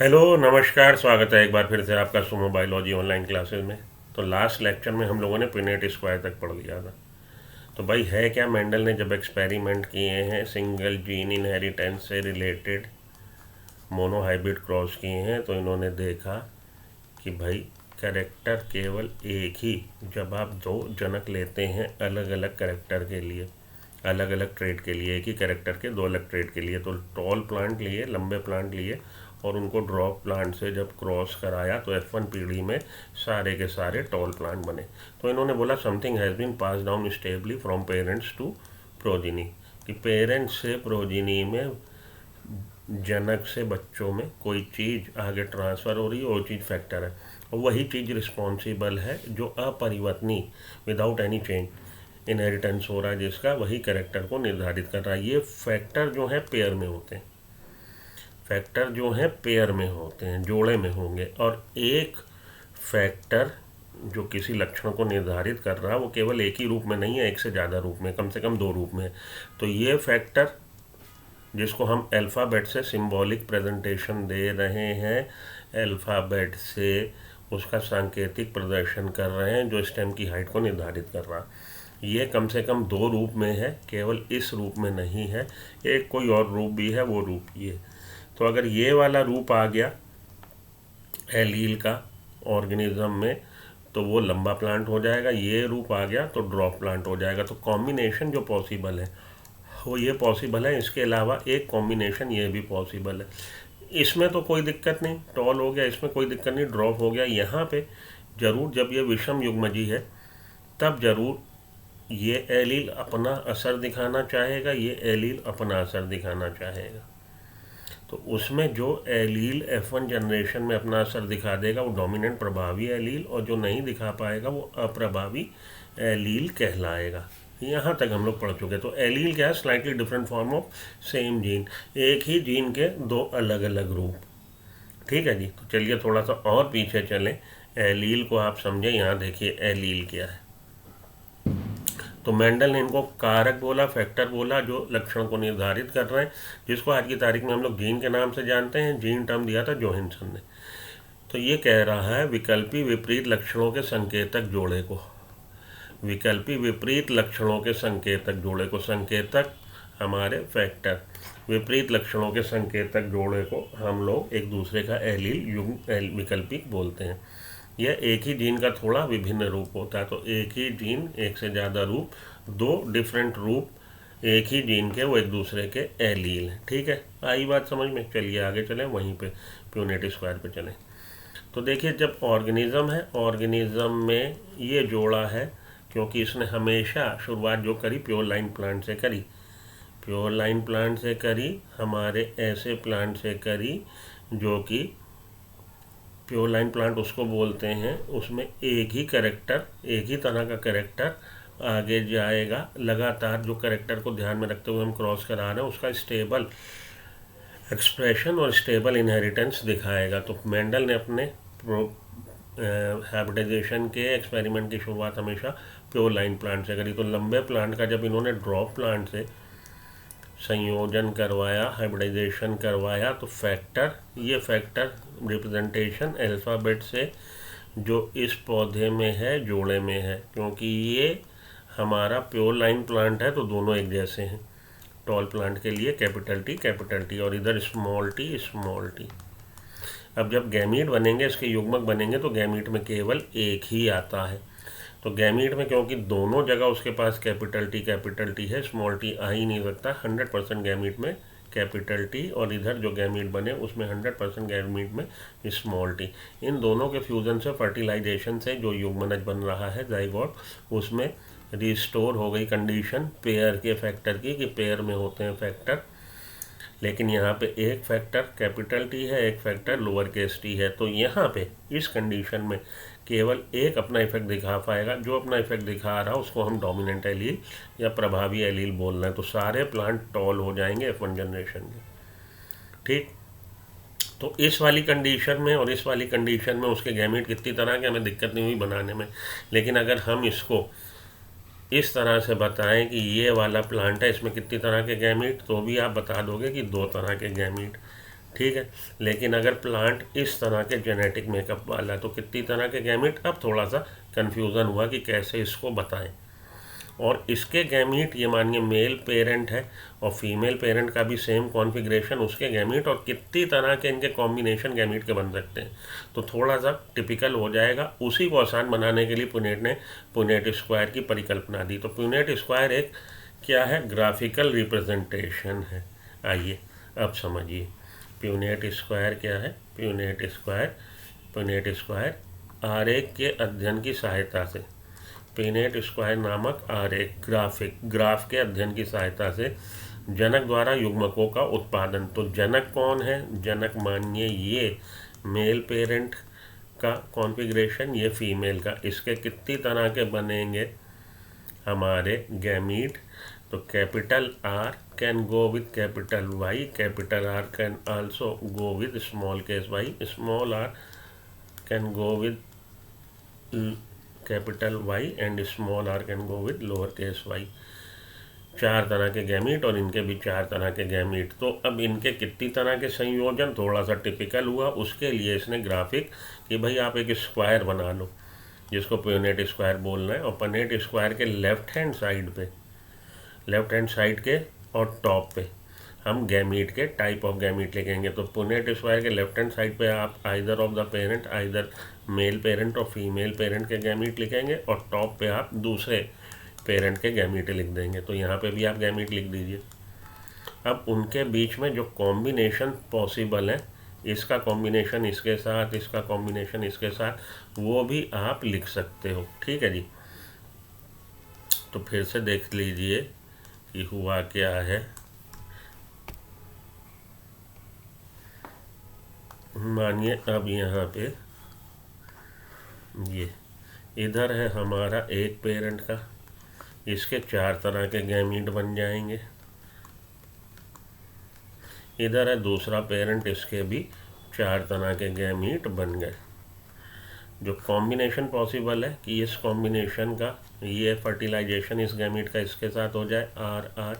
Hello नमस्कार, स्वागत है एक बार फिर से आपका सुमो बायोलॉजी ऑनलाइन क्लासेस में। तो लास्ट लेक्चर में हम लोगों ने पिनेट स्क्वायर तक पढ़ लिया था। तो भाई है क्या, मेंडल ने जब एक्सपेरिमेंट किए हैं सिंगल जीन इनहेरिटेंस से रिलेटेड मोनोहाइब्रिड क्रॉस किए हैं, तो इन्होंने देखा कि भाई कैरेक्टर केवल एक ही, जब आप दो जनक लेते हैं अलग अलग कैरेक्टर के लिए, अलग अलग ट्रेड के लिए, एक ही कैरेक्टर के दो अलग ट्रेड के लिए, तो टॉल प्लांट लिए, लंबे प्लांट लिए और उनको ड्रॉप प्लांट से जब क्रॉस कराया तो F1 पीढ़ी में सारे के सारे टॉल प्लांट बने। तो इन्होंने बोला something has been passed down stably from parents to progeny, कि पेरेंट्स से प्रोजिनी में जनक से बच्चों में कोई चीज़ आगे ट्रांसफ़र हो रही है, वो चीज़ फैक्टर है और वही चीज़ रिस्पॉन्सिबल है जो अपरिवर्तनीय विदाउट एनी चेंज इनहेरिटेंस हो रहा है, जिसका वही कैरेक्टर को निर्धारित कर रहा है। ये फैक्टर जो है पेयर में होते हैं, फैक्टर जो हैं पेयर में होते हैं, जोड़े में होंगे। और एक फैक्टर जो किसी लक्षण को निर्धारित कर रहा है वो केवल एक ही रूप में नहीं है, एक से ज़्यादा रूप में, कम से कम दो रूप में। तो ये फैक्टर जिसको हम अल्फ़ाबेट से सिंबॉलिक प्रेजेंटेशन दे रहे हैं, अल्फ़ाबेट से उसका सांकेतिक प्रदर्शन कर रहे हैं जो स्टेम की हाइट को निर्धारित कर रहा, ये कम से कम दो रूप में है, केवल इस रूप में नहीं है, एक कोई और रूप भी है, वो रूप ये। तो अगर ये वाला रूप आ गया एलील का ऑर्गेनिज्म में तो वो लंबा प्लांट हो जाएगा, ये रूप आ गया तो ड्रॉप प्लांट हो जाएगा। तो कॉम्बिनेशन जो पॉसिबल है वो ये पॉसिबल है, इसके अलावा एक कॉम्बिनेशन ये भी पॉसिबल है। इसमें तो कोई दिक्कत नहीं, टॉल हो गया, इसमें कोई दिक्कत नहीं, ड्रॉप हो गया। यहाँ पे ज़रूर जब ये विषम युग्मजी है तब ज़रूर ये एलील अपना असर दिखाना चाहेगा, ये एलील अपना असर दिखाना चाहेगा। तो उसमें जो एलील F1 जनरेशन में अपना असर दिखा देगा वो डोमिनेंट प्रभावी एलील, और जो नहीं दिखा पाएगा वो अप्रभावी एलील कहलाएगा। यहाँ तक हम लोग पढ़ चुके। तो एलील क्या है? Slightly different form of same gene, एक ही जीन के दो अलग अलग रूप। ठीक है जी। तो चलिए थोड़ा सा और पीछे चलें, एलील को आप समझें। यहाँ देखिए एलील क्या है। तो मेंडल ने इनको कारक बोला, फैक्टर बोला, जो लक्षण को निर्धारित कर रहे हैं, जिसको आज की तारीख में हम लोग जीन के नाम से जानते हैं। जीन टर्म दिया था जोहानसन ने। तो ये कह रहा है विकल्पी विपरीत लक्षणों के संकेतक जोड़े को, विकल्पी विपरीत लक्षणों के संकेतक जोड़े को, संकेतक हमारे फैक्टर, विपरीत लक्षणों के संकेतक जोड़े को हम लोग एक दूसरे का एलील युग्म विकल्पिक बोलते हैं। यह एक ही जीन का थोड़ा विभिन्न रूप होता है। तो एक ही जीन, एक से ज़्यादा रूप, दो डिफरेंट रूप एक ही जीन के, वो एक दूसरे के एलील हैं। ठीक है, आई बात समझ में? चलिए आगे चलें, वहीं पे प्यूनेट स्क्वायर पे चलें। तो देखिए जब ऑर्गेनिज्म है, ऑर्गेनिज्म में ये जोड़ा है क्योंकि इसने हमेशा शुरुआत जो करी प्योर लाइन प्लांट से करी, प्योर लाइन प्लांट से करी, हमारे ऐसे प्लांट से करी जो कि प्योर लाइन प्लांट उसको बोलते हैं, उसमें एक ही कैरेक्टर, एक ही तरह का कैरेक्टर आगे जाएगा लगातार। जो कैरेक्टर को ध्यान में रखते हुए हम क्रॉस करा रहे हैं उसका स्टेबल एक्सप्रेशन और स्टेबल इनहेरिटेंस दिखाएगा। तो मेंडल ने अपने हाइब्रिडाइजेशन के एक्सपेरिमेंट की शुरुआत हमेशा प्योर लाइन प्लांट से करी। तो लंबे प्लांट का जब इन्होंने ड्रॉप प्लांट से संयोजन करवाया, हाइब्रिडाइजेशन करवाया, तो फैक्टर, ये फैक्टर रिप्रेजेंटेशन अल्फ़ाबेट से जो इस पौधे में है, जोड़े में है, क्योंकि ये हमारा प्योर लाइन प्लांट है तो दोनों एक जैसे हैं। टॉल प्लांट के लिए कैपिटल टी और इधर स्मॉल टी। अब जब गैमीट बनेंगे, इसके युग्मक बनेंगे, तो गैमीट में केवल एक ही आता है। तो गैमीट में क्योंकि दोनों जगह उसके पास कैपिटल टी है, स्मॉल टी आ ही नहीं सकता। 100% गैमीट में कैपिटल टी और इधर जो गैमीट बने उसमें 100% गैमीट में स्मॉल टी। इन दोनों के फ्यूज़न से, फर्टिलाइजेशन से जो युग्मनज बन रहा है जाइगोट, उसमें रिस्टोर हो गई कंडीशन पेयर के फैक्टर की, कि पेयर में होते हैं फैक्टर, लेकिन यहाँ पे एक फैक्टर कैपिटल टी है, एक फैक्टर लोअर केस टी है। तो यहाँ पे इस कंडीशन में केवल एक अपना इफेक्ट दिखा पाएगा, जो अपना इफेक्ट दिखा रहा है उसको हम डोमिनेंट एलील या प्रभावी एलील बोल रहे हैं। तो सारे प्लांट टॉल हो जाएंगे F1 जनरेशन के। ठीक, तो इस वाली कंडीशन में और इस वाली कंडीशन में उसके गैमीट कितनी तरह के, हमें दिक्कत नहीं हुई बनाने में। लेकिन अगर हम इसको इस तरह से बताएं कि ये वाला प्लांट है, इसमें कितनी तरह के गैमीट, तो भी आप बता दोगे कि दो तरह के गैमीट। ठीक है। लेकिन अगर प्लांट इस तरह के जेनेटिक मेकअप वाला तो कितनी तरह के गैमीट, अब थोड़ा सा कन्फ्यूज़न हुआ कि कैसे इसको बताएं। और इसके गैमीट ये मानिए मेल पेरेंट है और फीमेल पेरेंट का भी सेम कॉन्फ़िगरेशन, उसके गैमीट और कितनी तरह के इनके कॉम्बिनेशन गैमीट के बन सकते हैं, तो थोड़ा सा टिपिकल हो जाएगा। उसी को आसान बनाने के लिए पुनेट ने पुनेट स्क्वायर की परिकल्पना दी। तो पुनेट स्क्वायर एक क्या है, ग्राफिकल रिप्रेजेंटेशन है। आइए अब समझिए प्यूनेट स्क्वायर क्या है। प्यूनेट स्क्वायर आरेख के अध्ययन की सहायता से, प्यूनेट स्क्वायर नामक आरेख ग्राफ के अध्ययन की सहायता से जनक द्वारा युग्मकों का उत्पादन। तो जनक कौन है, जनक मानिए ये मेल पेरेंट का कॉन्फ़िगरेशन, ये फीमेल का, इसके कितनी तरह के बनेंगे हमारे गैमीट। तो capital R can go with capital Y, capital R can also go with small case Y, small R can go with capital Y and small R can go with lower case Y. 4 तरह के gamete और इनके भी 4 तरह के gamete. तो अब इनके कितनी तरह के संयोजन थोड़ा सा टिपिकल हुआ, उसके लिए इसने ग्राफिक कि भाई आप एक स्क्वायर बना लो जिसको प्यूनेट स्क्वायर बोलना है। और प्यूनेट स्क्वायर के लेफ्ट हैंड साइड के और टॉप पे हम गैमीट के टाइप ऑफ गैमीट लिखेंगे। तो पुनेट स्क्वायर के लेफ्ट हैंड साइड पे आप either of the parent, either male parent और फीमेल पेरेंट के गैमीट लिखेंगे और टॉप पे आप दूसरे पेरेंट के गैमीट लिख देंगे। तो यहाँ पे भी आप गैमीट लिख दीजिए। अब उनके बीच में जो कॉम्बिनेशन पॉसिबल है, इसका कॉम्बिनेशन इसके साथ, इसका कॉम्बिनेशन इसके साथ, वो भी आप लिख सकते हो। ठीक है जी। तो फिर से देख लीजिए कि हुआ क्या है। मानिए अब यहाँ पे ये इधर है हमारा एक पेरेंट का, इसके 4 तरह के गैमीट बन जाएंगे। इधर है दूसरा पेरेंट, इसके भी 4 तरह के गैमीट बन गए। जो कॉम्बिनेशन पॉसिबल है कि इस कॉम्बिनेशन का ये फर्टिलाइजेशन इस गैमीट का इसके साथ हो जाए आर आर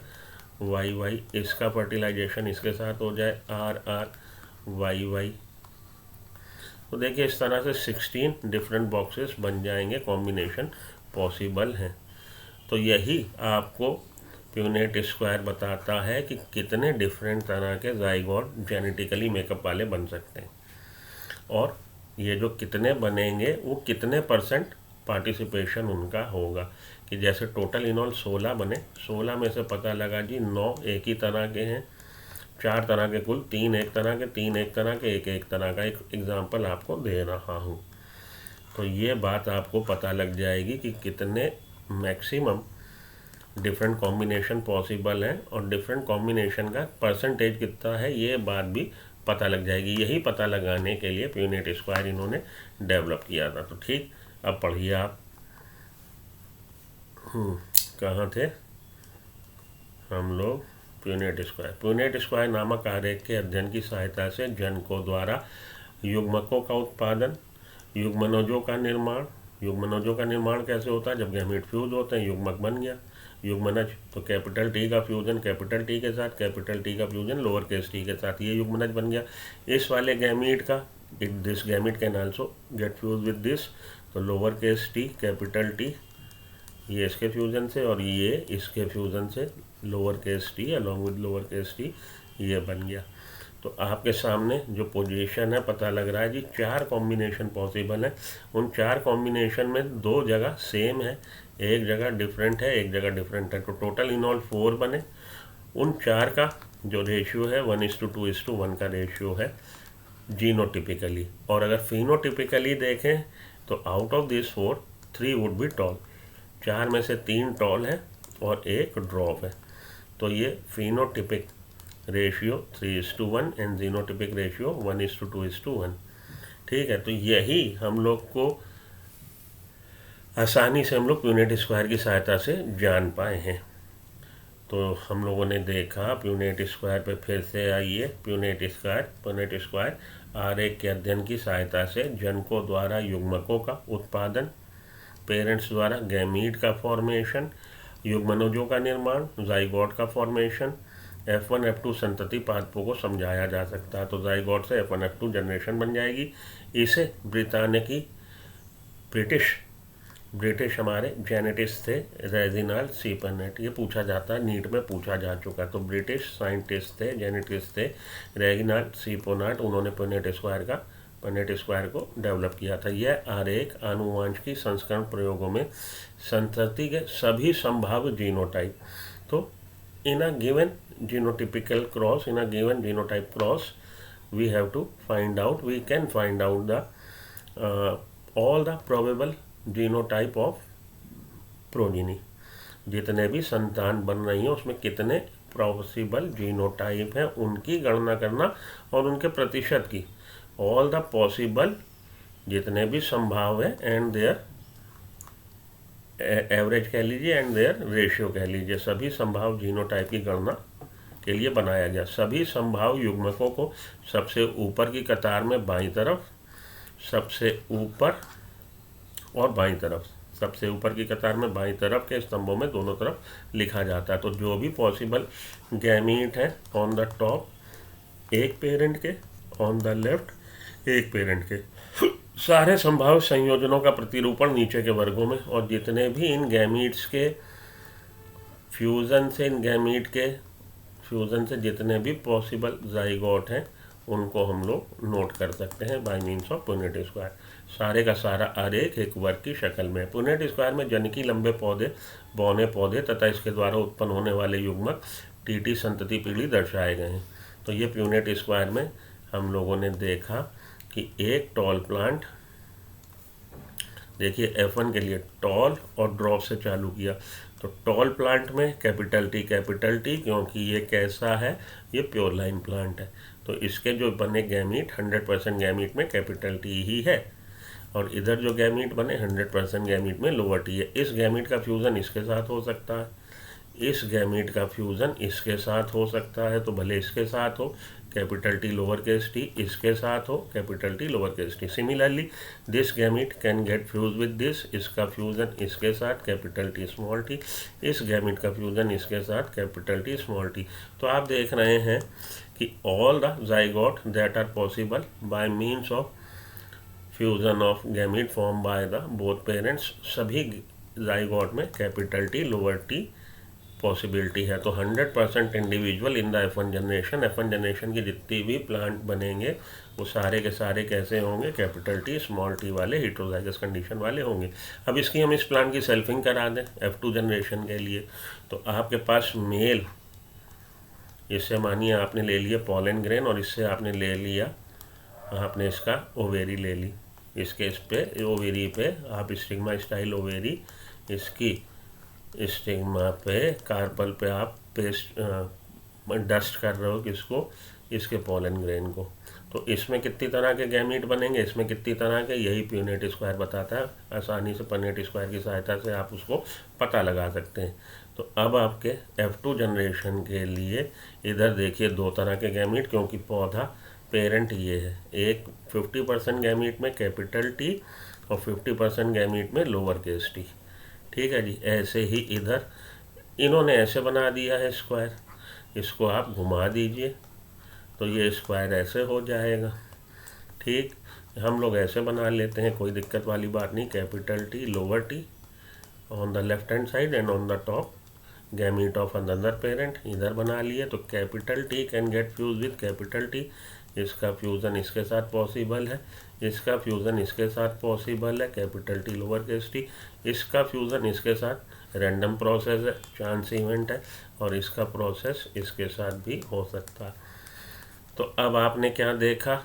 वाई वाई, इसका फर्टिलाइजेशन इसके साथ हो जाए आर आर वाई वाई। तो देखिए इस तरह से 16 डिफरेंट बॉक्सेस बन जाएंगे, कॉम्बिनेशन पॉसिबल हैं। तो यही आपको प्यूनेट स्क्वायर बताता है कि कितने डिफरेंट तरह के जाइगोट जेनेटिकली मेकअप वाले बन सकते हैं और ये जो कितने बनेंगे वो कितने % पार्टिसिपेशन उनका होगा। कि जैसे टोटल इनऑल 16 बने, 16 में से पता लगा जी 9 एक ही तरह के हैं, 4 तरह के कुल, 3 एक तरह के, 3 एक तरह के, एक तरह का। एक एग्जांपल आपको दे रहा हूँ। तो ये बात आपको पता लग जाएगी कि कितने मैक्सिमम डिफरेंट कॉम्बिनेशन पॉसिबल हैं और डिफरेंट कॉम्बिनेशन का % कितना है, ये बात भी पता लग जाएगी। यही पता लगाने के लिए प्यूनेट स्क्वायर इन्होंने डेवलप किया था। तो ठीक, अब पढ़िए आप। कहाँ थे हम लोग? प्यूनेट स्क्वायर नामक आरेख के अध्ययन की सहायता से जनकों द्वारा युग्मकों का उत्पादन, युग्मनजों का निर्माण कैसे होता है? जब गैमीट फ्यूज होते हैं, युग्मक बन गया युग्मनज। तो कैपिटल टी का फ्यूजन कैपिटल टी के साथ, कैपिटल टी का फ्यूजन लोअर केस टी के साथ, ये युग्मनज बन गया। इस वाले गैमीट का, this gamete can also get fuse with this, तो lower case T capital T, ये इसके फ्यूजन से और ये इसके फ्यूजन से lower case T along with lower case T, ये बन गया। तो आपके सामने जो पोजीशन है पता लग रहा है जी, 4 कॉम्बिनेशन पॉसिबल है। उन 4 कॉम्बिनेशन में 2 जगह सेम है, एक जगह डिफरेंट है, एक जगह डिफरेंट है। तो टोटल इन ऑल 4 बने। उन 4 का जो रेशियो है 1:2:1 का रेशियो है जीनोटिपिकली। और अगर फिनोटिपिकली देखें तो out of this 4, 3 would be toll. 4 में से 3 टॉल है और 1 ड्रॉप है। तो ये phenotypic ratio 3:1 and genotypic ratio 1:2:1। ठीक है। तो यही हम लोग को आसानी से हम लोग प्यूनेट स्क्वायर की सहायता से जान पाए हैं। तो हम लोगों ने देखा प्यूनेट स्क्वायर पे फिर से आइए। प्यूनेट स्क्वायर आरेख के अध्ययन की सहायता से जनकों द्वारा युग्मकों का उत्पादन, पेरेंट्स द्वारा गैमीट का फॉर्मेशन, युग्मनजों का निर्माण, जाइगोट का फॉर्मेशन, F1 F2 संतति पादपों को समझाया जा सकता है। तो जाइगोट से F1 F2 जनरेशन बन जाएगी। इसे ब्रिटानिया की ब्रिटिश हमारे जेनेटिस्ट थे रेजिनाल्ड सी पनेट, ये पूछा जाता है, नीट में पूछा जा चुका। तो ब्रिटिश साइंटिस्ट थे, जेनेटिस्ट थे रेजिनाल्ड सी पोनाट, उन्होंने पनेट स्क्वायर को डेवलप किया था। यह आरेख आनुवांशिकी संस्करण प्रयोगों में संतति के सभी संभाव्य जीनोटाइप, तो in a given genotypical cross, in a given genotype cross we can find out the all the probable genotype of progeny। जितने भी संतान बन रही हैं उसमें कितने पॉसिबल जीनोटाइप हैं उनकी गणना करना और उनके प्रतिशत की, ऑल द पॉसिबल, जितने भी संभाव है, एंड देयर एवरेज कह लीजिए एंड देयर रेशियो कह लीजिए, सभी संभाव जीनोटाइप की गणना के लिए बनाया गया। सभी संभाव युग्मकों को सबसे ऊपर की कतार में बाईं तरफ, सबसे ऊपर और बाईं तरफ, सबसे ऊपर की कतार में बाईं तरफ के स्तंभों में दोनों तरफ लिखा जाता है। तो जो भी पॉसिबल गैमीट है ऑन द टॉप एक पेरेंट के, ऑन द लेफ्ट एक पेरेंट के, सारे संभाव्य संयोजनों का प्रतिरूपण नीचे के वर्गों में, और जितने भी इन गैमीट्स के फ्यूज़न से जितने भी पॉसिबल जाइगोट हैं उनको हम लोग नोट कर सकते हैं bye means of Punnett square. सारे का सारा आरेख एक वर्ग की शक्ल में। पुनेट स्क्वायर में जनकी लंबे पौधे, बौने पौधे तथा इसके द्वारा उत्पन्न होने वाले युग्मक टीटी संतति पीढ़ी दर्शाए गए हैं। तो ये पुनेट स्क्वायर में हम लोगों ने देखा कि एक टॉल प्लांट, देखिए F1 के लिए टॉल और ड्रॉप से चालू किया, तो टॉल प्लांट में कैपिटल टी क्योंकि ये कैसा है, ये प्योर लाइन प्लांट है, तो इसके जो बने गैमीट 100% गैमीट में कैपिटल टी ही है, और इधर जो गैमीट बने 100% गैमीट में लोअर टी है। इस गैमीट का फ्यूज़न इसके साथ हो सकता है, इस गैमीट का फ्यूज़न इसके साथ हो सकता है, तो भले इसके साथ हो capital T lower case T, इसके साथ हो capital T lower case T. Similarly this gamete can get fuse with this, इसका फ्यूज़न इसके साथ कैपिटल टी स्मॉल टी, इस गैमीट का फ्यूज़न इसके साथ कैपिटल टी स्मॉल टी। तो आप देख रहे हैं कि all the zygote that are possible by means of fusion of gamete form by the both parents, सभी जाइगोट में capital T lower T possibility है। तो 100% individual in the F1 generation की जितनी भी प्लांट बनेंगे वो सारे के सारे कैसे होंगे, कैपिटल टी स्मॉल टी वाले हेटेरोजाइगस कंडीशन वाले होंगे। अब इसकी हम इस प्लांट की सेल्फिंग करा दें F2 जनरेशन के लिए, तो आपके पास मेल, इससे मानिए आपने ले लिया पॉलन ग्रेन और इससे आपने ले लिया, आपने इसका ओवेरी ले ली, इसके इस पे ओवेरी पे आप स्टिग्मा स्टाइल ओवेरी, इसकी स्टिग्मा पे कार्पल पे आप पेस्ट डस्ट कर रहे हो किसको, इसके पॉलन ग्रेन को। तो इसमें कितनी तरह के गैमीट बनेंगे, इसमें कितनी तरह के, यही पुनेट स्क्वायर बताता है। आसानी से पुनेट स्क्वायर की सहायता से आप उसको पता लगा सकते हैं। तो अब आपके F2 जनरेशन के लिए इधर देखिए दो तरह के गैमीट, क्योंकि पौधा पेरेंट ये है, एक 50% गैमीट में कैपिटल टी और 50% गैमीट में लोअर केस टी। ठीक है जी, ऐसे ही इधर इन्होंने ऐसे बना दिया है स्क्वायर, इसको आप घुमा दीजिए तो ये स्क्वायर ऐसे हो जाएगा। ठीक, हम लोग ऐसे बना लेते हैं, कोई दिक्कत वाली बात नहीं। Capital T lower T on the left hand side and on the top gamete of another parent, इधर बना लिए। तो capital T can get fuse with capital T, इसका फ्यूज़न इसके साथ पॉसिबल है, इसका फ्यूज़न इसके साथ पॉसिबल है capital T lower case T, इसका फ्यूज़न इसके साथ रैंडम प्रोसेस है, चांस इवेंट है, और इसका प्रोसेस इसके साथ भी हो सकता है। तो अब आपने क्या देखा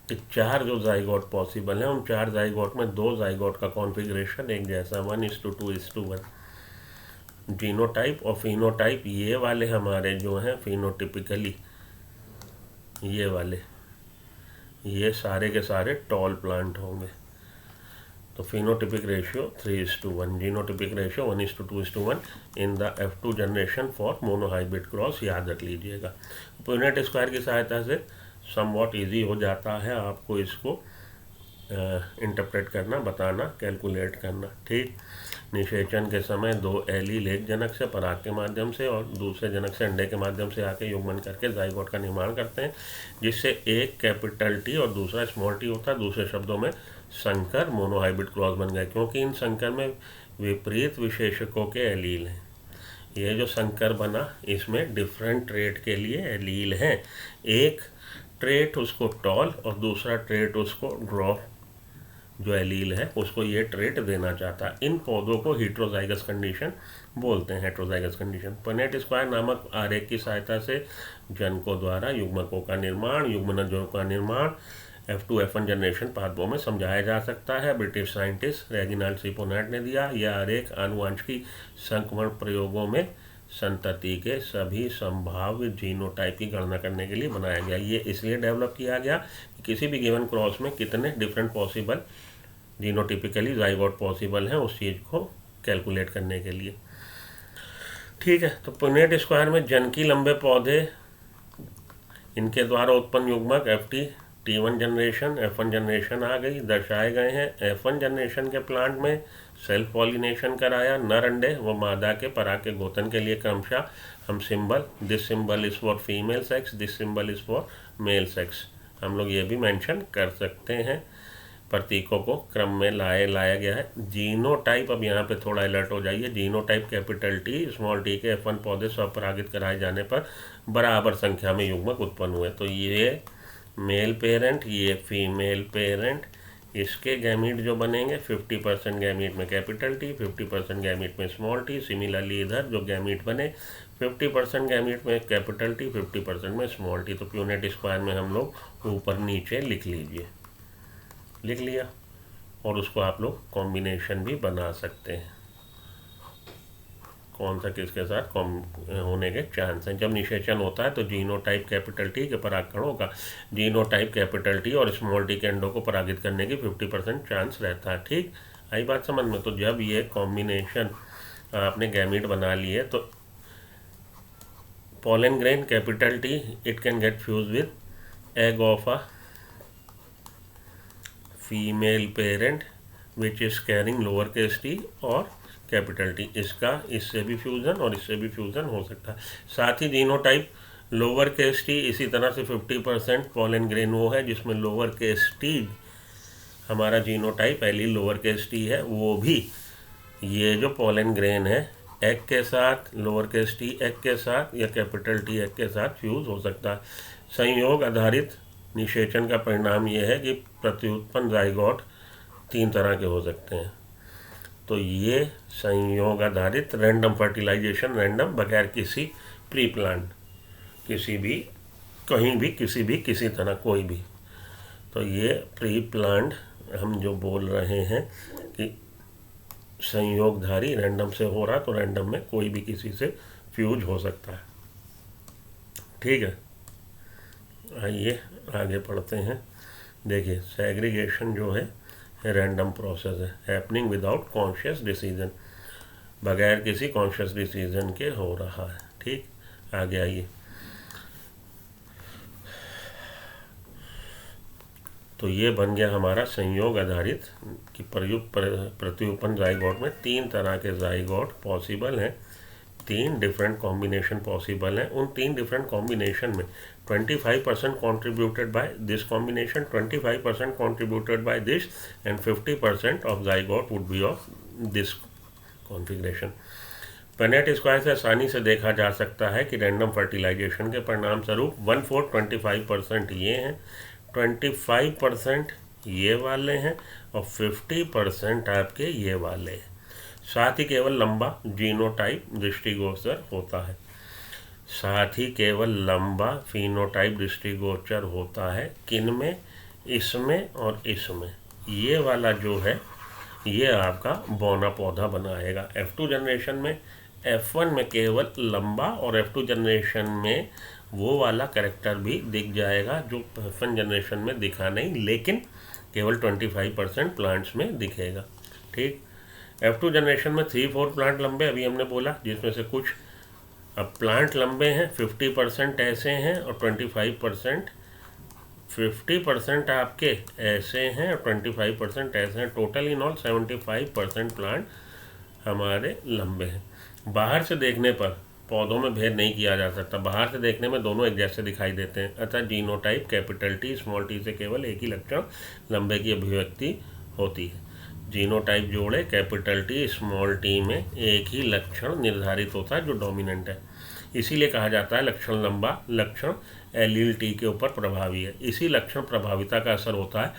कि चार जो जाइगोट पॉसिबल हैं, उन चार जाइगोट में दो जाइगोट का कॉन्फ़िगरेशन एक जैसा 1:2:1 जीनोटाइप और फिनोटाइप ये वाले हमारे जो हैं फिनोटिपिकली, ये वाले ये सारे के सारे टॉल प्लांट होंगे। तो phenotypic ratio 3:1, genotypic ratio 1:2:1 in the F2 generation for monohybrid cross, याद रख लीजिएगा। पुनेट स्क्वायर की सहायता से समवॉट इजी हो जाता है आपको इसको इंटरप्रेट करना, बताना, कैलकुलेट करना। ठीक, निषेचन के समय 2 एलील एक जनक से पराग के माध्यम से और दूसरे जनक से अंडे के माध्यम से आके युग्मन करके जाइगोट का निर्माण करते हैं, जिससे एक कैपिटल टी और दूसरा स्मॉल टी होता है। दूसरे शब्दों में संकर मोनोहाइब्रिड क्रॉस बन गए, क्योंकि इन संकर में विपरीत विशेषकों के एलील हैं। ये जो संकर बना इसमें डिफरेंट ट्रेट के लिए एलील हैं। एक ट्रेट उसको टॉल और दूसरा ट्रेट उसको ड्रॉप, जो एलील है उसको ये ट्रेट देना चाहता है। इन पौधों को हेटेरोजाइगस कंडीशन बोलते हैं, हेटेरोजाइगस कंडीशन। पनेट स्क्वायर नामक आरेख की सहायता से जनकों द्वारा युग्मकों का निर्माण, युग्मनजों का निर्माण F2 F1 जनरेशन पादपों में समझाया जा सकता है। ब्रिटिश साइंटिस्ट रेजिनाल्ड सी पोनेट ने दिया। यह आरेख आनुवंशिकी संक्रमण प्रयोगों में संतति के सभी संभाव्य जीनोटाइप की गणना करने के लिए बनाया गया। ये इसलिए डेवलप किया गया कि किसी भी गिवन क्रॉस में कितने different possible genotypically zygote possible हैं, उस चीज़ को कैलकुलेट करने के लिए। ठीक है, तो पुनेट स्क्वायर में जनकी लंबे पौधे, इनके द्वारा उत्पन्न युग्मक FT T1 generation F1 generation आ गई, दर्शाए गए हैं। F1 जनरेशन के प्लांट में सेल्फ पॉलिनेशन कराया, नर अंडे व मादा के पराग के गोतन के लिए क्रमशः हम symbol, this symbol is for female sex, this symbol is for male sex, हम लोग ये भी मेंशन कर सकते हैं। प्रतीकों को क्रम में लाया गया है। जीनोटाइप, अब यहाँ पे थोड़ा अलर्ट हो जाइए। Genotype capital T small T के F1 पौधे स्वपरागित कराए जाने पर बराबर संख्या में युग्मक उत्पन्न हुए। तो ये मेल पेरेंट, ये फीमेल पेरेंट, इसके गैमीट जो बनेंगे 50% गैमीट में कैपिटल टी, 50% गैमीट में स्मॉल टी। सिमिलरली इधर जो गैमीट बने 50% गैमीट में कैपिटल टी, 50% में स्मॉल टी। तो प्यूनेट स्क्वायर में हम लोग ऊपर नीचे लिख लीजिए, लिख लिया। और उसको आप लोग कॉम्बिनेशन भी बना सकते हैं, कौन सा किसके साथ होने के चांस हैं। जब निषेचन होता है तो जीनोटाइप कैपिटल टी के परागकणों का जीनोटाइप कैपिटल टी और स्मॉल टी के अंडों को परागित करने की 50% चांस रहता है। ठीक, आई बात समझ में। तो जब ये कॉम्बिनेशन आपने गैमीट बना लिए तो pollen grain capital T, it can get fused with egg of a female parent which is carrying lowercase t और कैपिटल टी। इसका इससे भी फ्यूज़न और इससे भी फ्यूज़न हो सकता है। साथ ही जीनोटाइप लोअर केस टी, इसी तरह से 50% पॉलन ग्रेन वो है जिसमें लोअर केस टी हमारा genotype allele lower case T है, वो भी ये जो पॉलन ग्रेन है एग के साथ, लोअर केस टी एग के साथ या कैपिटल टी एग के साथ फ्यूज़ हो सकता है। संयोग आधारित निषेचन का परिणाम ये है कि प्रत्युत्पन्न जाइगोट 3 तरह के हो सकते हैं। तो ये संयोग आधारित रैंडम फर्टिलाइजेशन, रैंडम बगैर किसी प्री प्लान, किसी भी कहीं भी किसी भी किसी तरह कोई भी। तो ये प्री प्लान्ड हम जो बोल रहे हैं कि संयोगधारी रैंडम से हो रहा, तो रैंडम में कोई भी किसी से फ्यूज हो सकता है। ठीक है, आइए आगे पढ़ते हैं। देखिए सेग्रीगेशन जो है रैंडम प्रोसेस है, हैपनिंग विदाउट कॉन्शियस डिसीजन, बगैर किसी कॉन्शियस डिसीजन के हो रहा है। ठीक, आगे आइए। तो ये बन गया हमारा संयोग आधारित कि प्रत्युत्पन्न जाइगोट में 3 तरह के जाइगोट पॉसिबल हैं, 3 डिफरेंट कॉम्बिनेशन पॉसिबल हैं। उन 3 डिफरेंट कॉम्बिनेशन में 25% contributed by this combination, 25% contributed by this and 50% of zygote would be of this configuration। Punnett square से आसानी से देखा जा सकता है कि रैंडम फर्टिलाइजेशन के परिणाम स्वरूप 1/4 25% ये हैं, 25% ये वाले हैं और 50% आपके ये वाले हैं। साथ ही केवल लंबा जीनोटाइप दृष्टिगोचर होता है, साथ ही केवल लंबा फिनोटाइप दृष्टिगोचर होता है। किन में? इसमें और इसमें। ये वाला जो है ये आपका बौना पौधा बनाएगा। F2 जनरेशन में, F1 में केवल लंबा और F2 जनरेशन में वो वाला कैरेक्टर भी दिख जाएगा जो F1 जनरेशन में दिखा नहीं, लेकिन केवल 25% प्लांट्स में दिखेगा। ठीक, F2 जनरेशन में 3-4 प्लांट लंबे अभी हमने बोला, जिसमें से कुछ अब प्लांट लंबे हैं, 50% ऐसे हैं और 25% 50% आपके ऐसे हैं और 25% ऐसे हैं। टोटल इन ऑल 75% प्लांट हमारे लंबे हैं। बाहर से देखने पर पौधों में भेद नहीं किया जा सकता, बाहर से देखने में दोनों एक जैसे दिखाई देते हैं। अतः genotype capital T small T से केवल एक ही लक्षण लंबे की अभिव्यक्ति होती है। जीनोटाइप जोड़े कैपिटल टी स्मॉल टी में एक ही लक्षण निर्धारित होता है जो डोमिनेंट है। इसीलिए कहा जाता है लक्षण लंबा लक्षण एलील टी के ऊपर प्रभावी है। इसी लक्षण प्रभाविता का असर होता है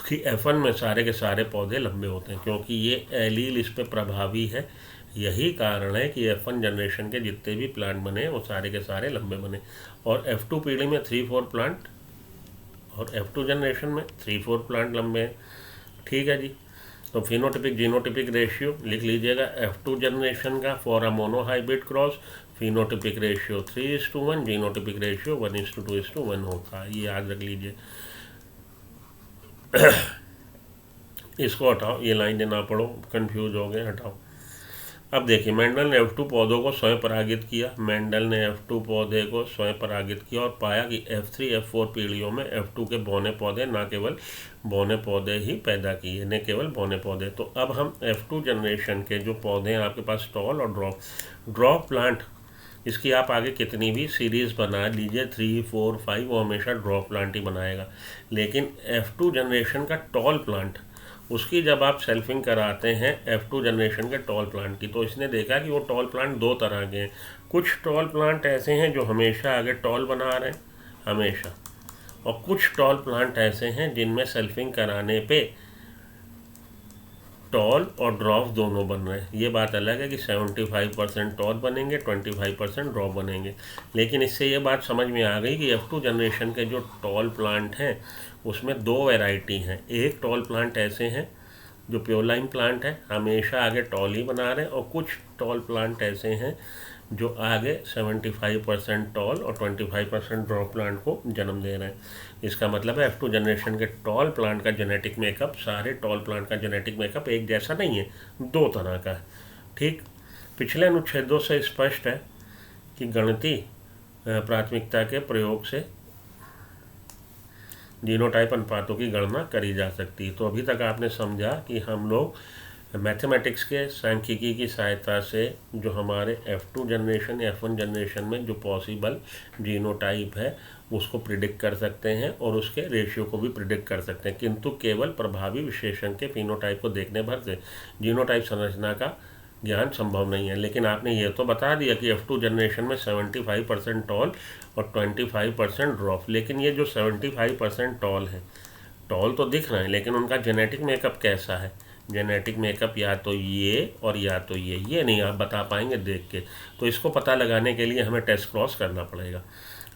कि F1 में सारे के सारे पौधे लंबे होते हैं, क्योंकि ये एलील इस पे प्रभावी है। यही कारण है कि F1 जनरेशन के जितने भी प्लांट बने वो सारे के सारे लंबे बने। और F2 पीढ़ी में 3-4 प्लांट और F2 जनरेशन में 3-4 प्लांट लंबे हैं। ठीक है जी। तो फिनोटिपिक जीनोटिपिक रेशियो लिख लीजिएगा। F2 जनरेशन का for a monohybrid cross phenotypic ratio 3:1, genotypic ratio 1:2:1 होता है। ये याद रख लीजिए। इसको हटाओ, ये लाइन ना पढ़ो, कंफ्यूज हो गए, हटाओ। अब देखिए, मेंडल ने F2 पौधों को स्वयं परागित किया। मेंडल ने F2 पौधे को स्वयं परागित किया और पाया कि F3 F4 पीढ़ियों में F2 के बौने पौधे न केवल बौने पौधे ही पैदा किए, न केवल बौने पौधे। तो अब हम F2 जनरेशन के जो पौधे हैं आपके पास, टॉल और ड्रॉप प्लांट, इसकी आप आगे कितनी भी सीरीज़ बना लीजिए 3, 4, 5, वो हमेशा ड्रॉप प्लांट ही बनाएगा। लेकिन F2 जनरेशन का टॉल प्लांट, उसकी जब आप सेल्फिंग कराते हैं F2 जनरेशन के टॉल प्लांट की, तो इसने देखा कि वो टॉल प्लांट दो तरह के हैं। कुछ टॉल प्लांट ऐसे हैं जो हमेशा आगे टॉल बना रहे हैं हमेशा, और कुछ टॉल प्लांट ऐसे हैं जिनमें सेल्फिंग कराने पे टॉल और ड्रॉप दोनों बन रहे हैं। ये बात अलग है कि 75% टॉल बनेंगे, 25% ड्रॉप बनेंगे। लेकिन इससे ये बात समझ में आ गई कि F2 जनरेशन के जो टॉल प्लांट हैं उसमें दो वैरायटी हैं। एक टॉल प्लांट ऐसे हैं जो प्योरलाइन प्लांट है, हमेशा आगे टॉल ही बना रहे हैं, और कुछ टॉल प्लांट ऐसे हैं जो आगे 75% टॉल और 25% ड्रॉप प्लांट को जन्म दे रहे हैं। इसका मतलब है F2 जनरेशन के टॉल प्लांट का जेनेटिक मेकअप, सारे टॉल प्लांट का जेनेटिक मेकअप एक जैसा नहीं है, दो तरह का है। ठीक, पिछले अनुच्छेदों से स्पष्ट है कि गणितीय प्राथमिकता के प्रयोग से जीनोटाइप अनुपातों की गणना करी जा सकती है। तो अभी तक आपने समझा कि हम लोग मैथमेटिक्स के सांख्यिकी की सहायता से जो हमारे F2 जनरेशन या F1 जनरेशन में जो पॉसिबल जीनोटाइप है उसको प्रिडिक्ट कर सकते हैं और उसके रेशियो को भी प्रिडिक्ट कर सकते हैं, किंतु केवल प्रभावी विशेषण के फिनोटाइप को देखने भर से जीनोटाइप संरचना का ज्ञान संभव नहीं है। लेकिन आपने ये तो बता दिया कि F2 जनरेशन में 75% टॉल और 25% ड्रॉप। लेकिन ये जो 75% टॉल है, टॉल तो दिख रहे हैं, लेकिन उनका जेनेटिक मेकअप कैसा है? जेनेटिक मेकअप या तो ये और या तो ये नहीं आप बता पाएंगे देख के। तो इसको पता लगाने के लिए हमें टेस्ट क्रॉस करना पड़ेगा।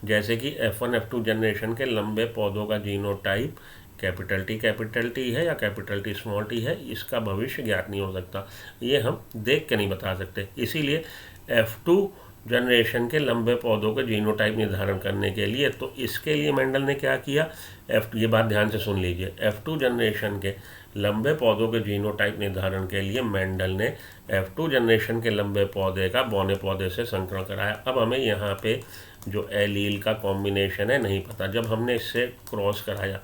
जैसे कि F1 F2 जनरेशन के लंबे पौधों का जीनोटाइप कैपिटल टी है या कैपिटल टी स्मॉल टी है, इसका भविष्य ज्ञात नहीं हो सकता, ये हम देख के नहीं बता सकते। इसीलिए F2 जनरेशन के लंबे पौधों के जीनोटाइप निर्धारण करने के लिए, तो इसके लिए मेंडल ने क्या किया, ये बात ध्यान से सुन लीजिए। F2 जनरेशन के लंबे पौधों के जीनोटाइप निर्धारण के लिए मेंडल ने F2 जनरेशन के लंबे पौधे का बौने पौधे से संकरण कराया। अब हमें यहाँ पे जो एलील का कॉम्बिनेशन है नहीं पता। जब हमने इससे क्रॉस कराया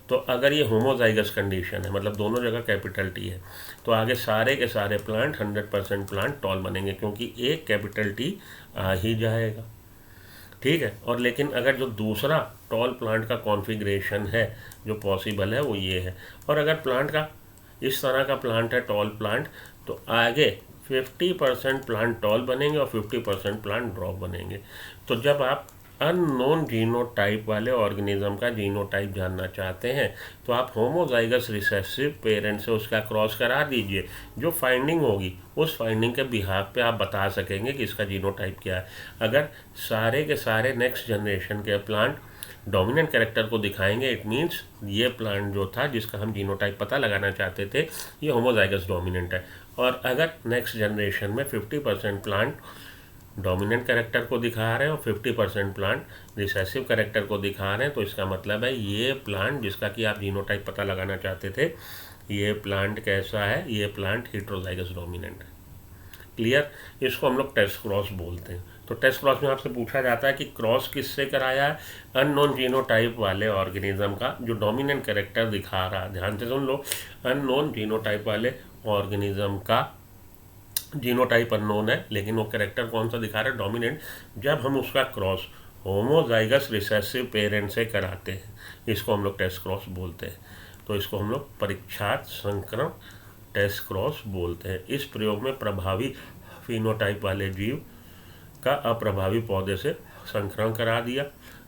तो अगर ये होमोजाइगस कंडीशन है, मतलब दोनों जगह कैपिटल टी है, तो आगे सारे के सारे प्लांट 100% प्लांट टॉल बनेंगे, क्योंकि एक कैपिटल टी आ ही जाएगा। ठीक है। और लेकिन अगर जो दूसरा टॉल प्लांट का कॉन्फ़िगरेशन है जो पॉसिबल है वो ये है, और अगर प्लांट का इस तरह का प्लांट है टॉल प्लांट, तो आगे 50% प्लांट टॉल बनेंगे और 50% प्लांट ड्रॉप बनेंगे। तो जब आप अननोन जीनोटाइप वाले ऑर्गेनिज्म का जीनोटाइप जानना चाहते हैं तो आप होमोजाइगस रिसेसिव पेरेंट से उसका क्रॉस करा दीजिए। जो फाइंडिंग होगी उस फाइंडिंग के बिहाफ पे आप बता सकेंगे कि इसका जीनोटाइप क्या है। अगर सारे के सारे नेक्स्ट जनरेशन के प्लांट डोमिनेंट कैरेक्टर को दिखाएंगे, इट मीन्स ये प्लांट जो था जिसका हम जीनोटाइप पता लगाना चाहते थे ये होमोजाइगस डोमिनेंट है। और अगर नेक्स्ट जनरेशन में 50% प्लांट डोमिनेंट कैरेक्टर को दिखा रहे हैं और 50% प्लांट रिसेसिव कैरेक्टर को दिखा रहे हैं, तो इसका मतलब है ये प्लांट जिसका कि आप जीनोटाइप पता लगाना चाहते थे, ये प्लांट कैसा है, ये प्लांट हेटेरोजाइगस डोमिनेंट है। क्लियर? इसको हम लोग टेस्ट क्रॉस बोलते हैं। तो तो टेस्ट क्रॉस में आपसे पूछा जाता है कि क्रॉस किससे कराया है, अननोन जीनोटाइप वाले ऑर्गेनिज्म का जो डोमिनेंट कैरेक्टर दिखा रहा है, ध्यान से सुन लो, अननोन जीनोटाइप वाले ऑर्गेनिज्म का जीनोटाइप अननोन है लेकिन वो कैरेक्टर कौन सा दिखा रहा है, डोमिनेंट, जब हम उसका क्रॉस होमोजाइगस रिसेसिव पेरेंट से कराते हैं, इसको हम लोग टेस्ट क्रॉस बोलते हैं। तो इसको हम लोग परीक्षात संकरण टेस्ट क्रॉस बोलते हैं। इस प्रयोग में प्रभावी फिनोटाइप वाले जीव का अप्रभावी पौधे से संकरण करा दिया,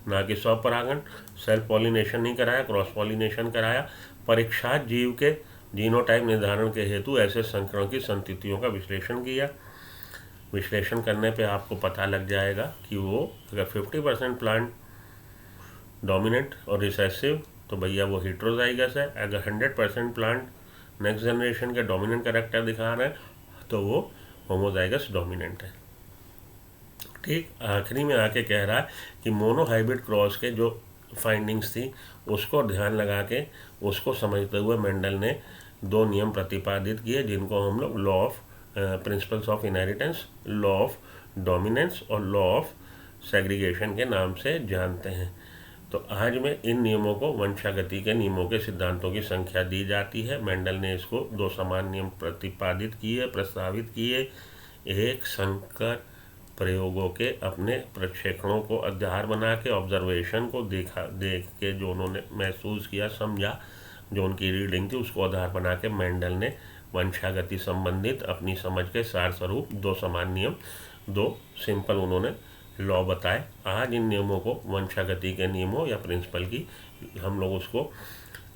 ना कि स्वपरागण, सेल्फ पॉलिनेशन नहीं कराया, क्रॉस पॉलिनेशन कराया। परीक्षात जीव के जीनोटाइप निर्धारण के हेतु ऐसे संकरण की संततियों का विश्लेषण किया। विश्लेषण करने पे आपको पता लग जाएगा कि वो अगर 50% प्लांट डोमिनेंट और रिसेसिव तो भैया वो हेटेरोजाइगस है, अगर 100% प्लांट नेक्स्ट जनरेशन के डोमिनेंट कैरेक्टर दिखा रहे हैं तो वो होमोजाइगस डोमिनेंट है। ठीक, आखिरी में आके कह रहा है कि मोनोहाइब्रिड क्रॉस के जो फाइंडिंग्स थी उसको ध्यान लगा के उसको समझते हुए मेंडल ने 2 नियम प्रतिपादित किए जिनको हम लोग law of principles of inheritance, law of dominance और लॉ ऑफ सेग्रीगेशन के नाम से जानते हैं। तो आज में इन नियमों को वंशागति के नियमों के सिद्धांतों की संख्या दी जाती है। मेंडल ने इसको 2 समान नियम प्रतिपादित किए, प्रस्तावित किए। एक संकर प्रयोगों के अपने प्रक्षेपणों को आधार बना के ऑब्जर्वेशन को देख के जो उन्होंने महसूस किया, समझा, जो उनकी रीडिंग थी उसको आधार बना के मेंडल ने वंशागति संबंधित अपनी समझ के सार स्वरूप 2 समान नियम, 2 सिंपल उन्होंने लॉ बताए। आज इन नियमों को वंशागति के नियमों या प्रिंसिपल की हम लोग उसको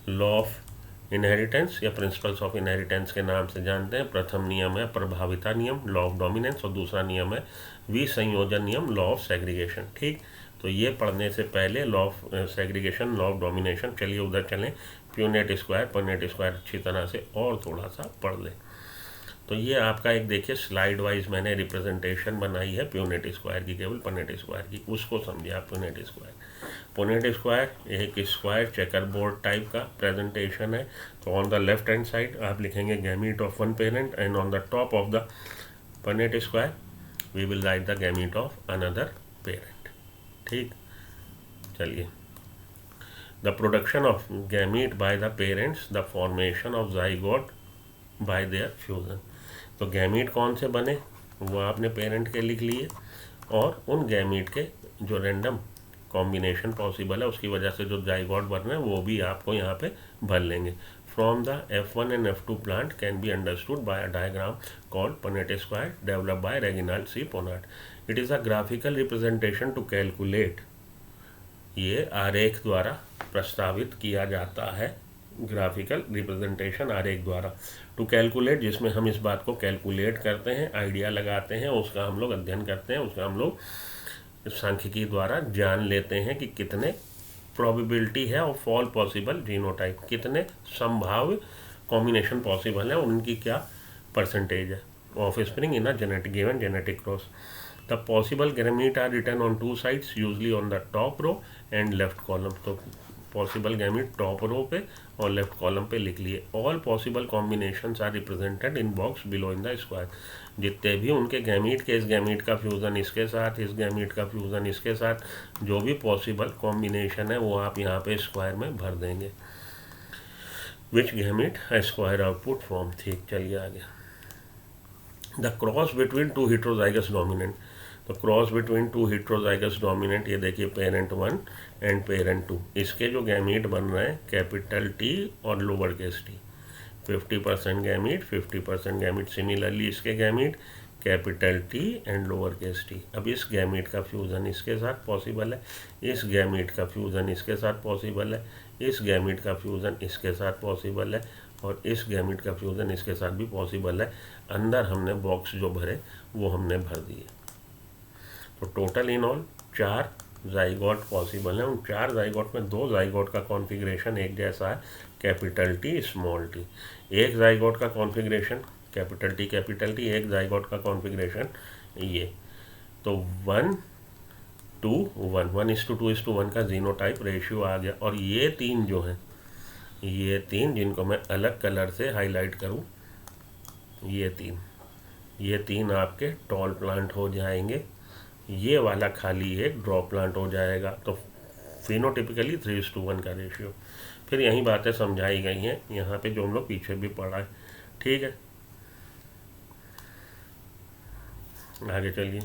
लॉ ऑफ इनहेरिटेंस या प्रिंसिपल्स ऑफ इनहेरिटेंस के नाम से जानते हैं। प्रथम नियम है प्रभाविता नियम, लॉ ऑफ डोमिनेंस, और दूसरा नियम है विसंयोजन नियम, लॉ ऑफ सेग्रीगेशन। ठीक, तो ये पढ़ने से पहले law of segregation, law of domination, चलिए उधर चलें, प्यूनेट स्क्वायर, पनेट स्क्वायर अच्छी तरह से और थोड़ा सा पढ़ लें। तो ये आपका एक देखिए स्लाइड वाइज मैंने रिप्रेजेंटेशन बनाई है प्यूनेट स्क्वायर की, केवल पनेट स्क्वायर की, उसको समझिए आप। प्यूनेट स्क्वायर, पुनेट स्क्वायर एक स्क्वायर चेकर बोर्ड टाइप का प्रेजेंटेशन है। तो on the left hand side आप लिखेंगे gamete of one parent and on the top of the Punnett square we will write the gamete of another parent. ठीक, चलिए, the production of gamete by the parents, the formation of zygote by their fusion. तो gamete कौन से बने वो आपने parent के लिख लिए, और उन गैमीट के जो रैंडम कॉम्बिनेशन पॉसिबल है उसकी वजह से जो जाइगोट बन रहे हैं वो भी आपको यहाँ पे भर लेंगे। From the F1 and F2 plant can be understood by a diagram called Punnett square developed by Reginald C. Punnett. It is a graphical representation to calculate, ये आरेख द्वारा प्रस्तावित किया जाता है, ग्राफिकल रिप्रेजेंटेशन आरेख द्वारा, टू कैलकुलेट, जिसमें हम इस बात को कैलकुलेट करते हैं, आइडिया लगाते हैं, उसका हम लोग अध्ययन करते हैं, उसका हम लोग सांख्यिकी द्वारा जान लेते हैं कि कितने प्रोबेबिलिटी है ऑफ ऑल पॉसिबल जीनोटाइप, कितने संभाव्य कॉम्बिनेशन पॉसिबल है, उनकी क्या परसेंटेज है offspring in a genetic given genetic cross. The possible gamete are written on 2 sides usually on the top row and left column. तो possible gamete top row पे और left column पे लिख लिए। All possible combinations are represented in box below in the square. जितने भी उनके gamete के, इस गैमीट का फ्यूज़न इसके साथ, इस गैमीट का फ्यूज़न इसके साथ, जो भी पॉसिबल कॉम्बिनेशन है वो आप यहाँ पे स्क्वायर में भर देंगे। विच गैमीट है स्क्वायर आउटपुट फॉर्म। ठीक, चलिए आगे। The cross between 2 heterozygous dominant. तो क्रॉस बिटवीन 2 हेटेरोजाइगस डोमिनेंट, ये देखिए पेरेंट 1 एंड पेरेंट 2, इसके जो गैमीट बन रहे हैं कैपिटल टी और lower case T, 50% gamete 50% gamete. Similarly इसके gamete capital T and lower case T. अब इस गैमीट का फ्यूज़न इसके साथ पॉसिबल है, इस गैमीट का फ्यूज़न इसके साथ पॉसिबल है, इस गैमीट का फ्यूज़न इसके साथ पॉसिबल है, और इस गैमीट का फ्यूज़न इसके साथ भी पॉसिबल है। अंदर हमने बॉक्स जो भरे वो हमने भर दिए। तो total in all 4 zygote possible है। उन 4 जाइगोट में 2 जाइगोट का कॉन्फ़िगरेशन एक जैसा है, कैपिटल टी स्मॉल टी। एक जाइगोट का कॉन्फ़िगरेशन कैपिटल टी, एक जाइगोट का कॉन्फ़िगरेशन ये। तो 1:1, 1:2:1 का जीनोटाइप रेशियो आ गया। और ये 3 जो हैं, ये 3 जिनको मैं अलग कलर से हाईलाइट करूं, ये 3 आपके टॉल प्लांट हो जाएंगे। ये वाला खाली एक ड्रॉप प्लांट हो जाएगा। तो फिनोटिपिकली 3:1 का रेशियो। फिर यही बातें समझाई गई हैं यहाँ पे जो हम लोग पीछे भी पढ़ा है। ठीक है, आगे चलिए।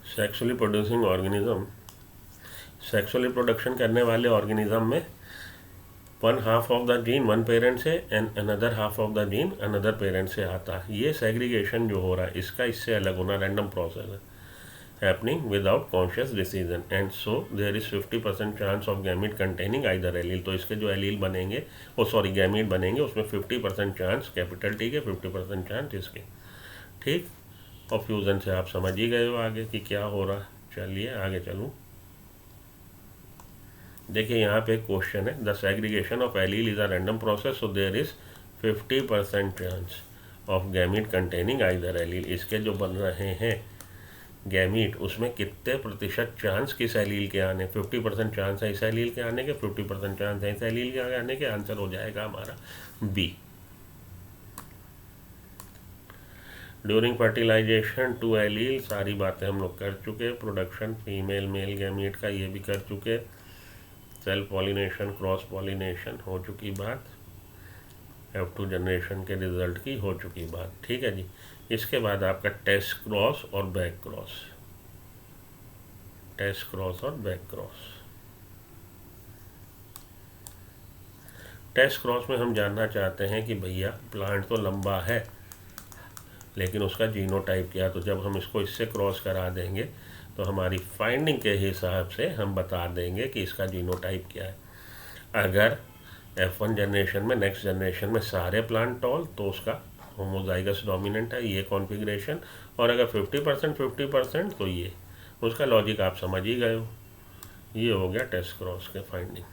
Sexually producing organism, sexually production करने वाले ऑर्गेनिज्म में one half of the gene one parent से and another half of the gene another parent से आता है। ये सेग्रीगेशन जो हो रहा है इसका इससे अलग होना रैंडम प्रोसेस है, happening without conscious decision, and so there is 50% chance of gamete containing either allele. तो इसके जो एलील बनेंगे गैमीट बनेंगे उसमें 50% चांस कैपिटल टी के, 50% चांस इसके। ठीक, और फ्यूज़न से आप समझ ही गए हो आगे कि क्या हो रहा है। चलिए आगे चलूँ। देखिए यहाँ पे एक क्वेश्चन है, the segregation of allele is a random process, so there is 50% chance of gamete containing either allele. इसके जो बन रहे हैं गैमीट उसमें कितने प्रतिशत चांस किस एलील के आने, 50% चांस है इस एलील के आने के, 50% चांस है इस एलील के आने के। आंसर हो जाएगा हमारा B. During fertilization two allele, सारी बातें हम लोग कर चुके। प्रोडक्शन फीमेल मेल गैमीट का ये भी कर चुके। सेल्फ पॉलिनेशन क्रॉस पॉलिनेशन हो चुकी बात। F2 जनरेशन के रिजल्ट की हो चुकी बात। ठीक है जी। इसके बाद आपका टेस्ट क्रॉस और बैक क्रॉस, टेस्ट क्रॉस और बैक क्रॉस। टेस्ट क्रॉस में हम जानना चाहते हैं कि भैया प्लांट तो लंबा है लेकिन उसका जीनोटाइप क्या। तो जब हम इसको इससे क्रॉस करा देंगे तो हमारी फाइंडिंग के हिसाब से हम बता देंगे कि इसका जीनोटाइप क्या है। अगर F1 जनरेशन में, नेक्स्ट जनरेशन में सारे प्लांट टॉल, तो उसका होमोजाइगस डोमिनेंट है ये कॉन्फ़िगरेशन। और अगर 50% तो ये, उसका लॉजिक आप समझ ही गए हो। ये हो गया टेस्ट क्रॉस के फाइंडिंग।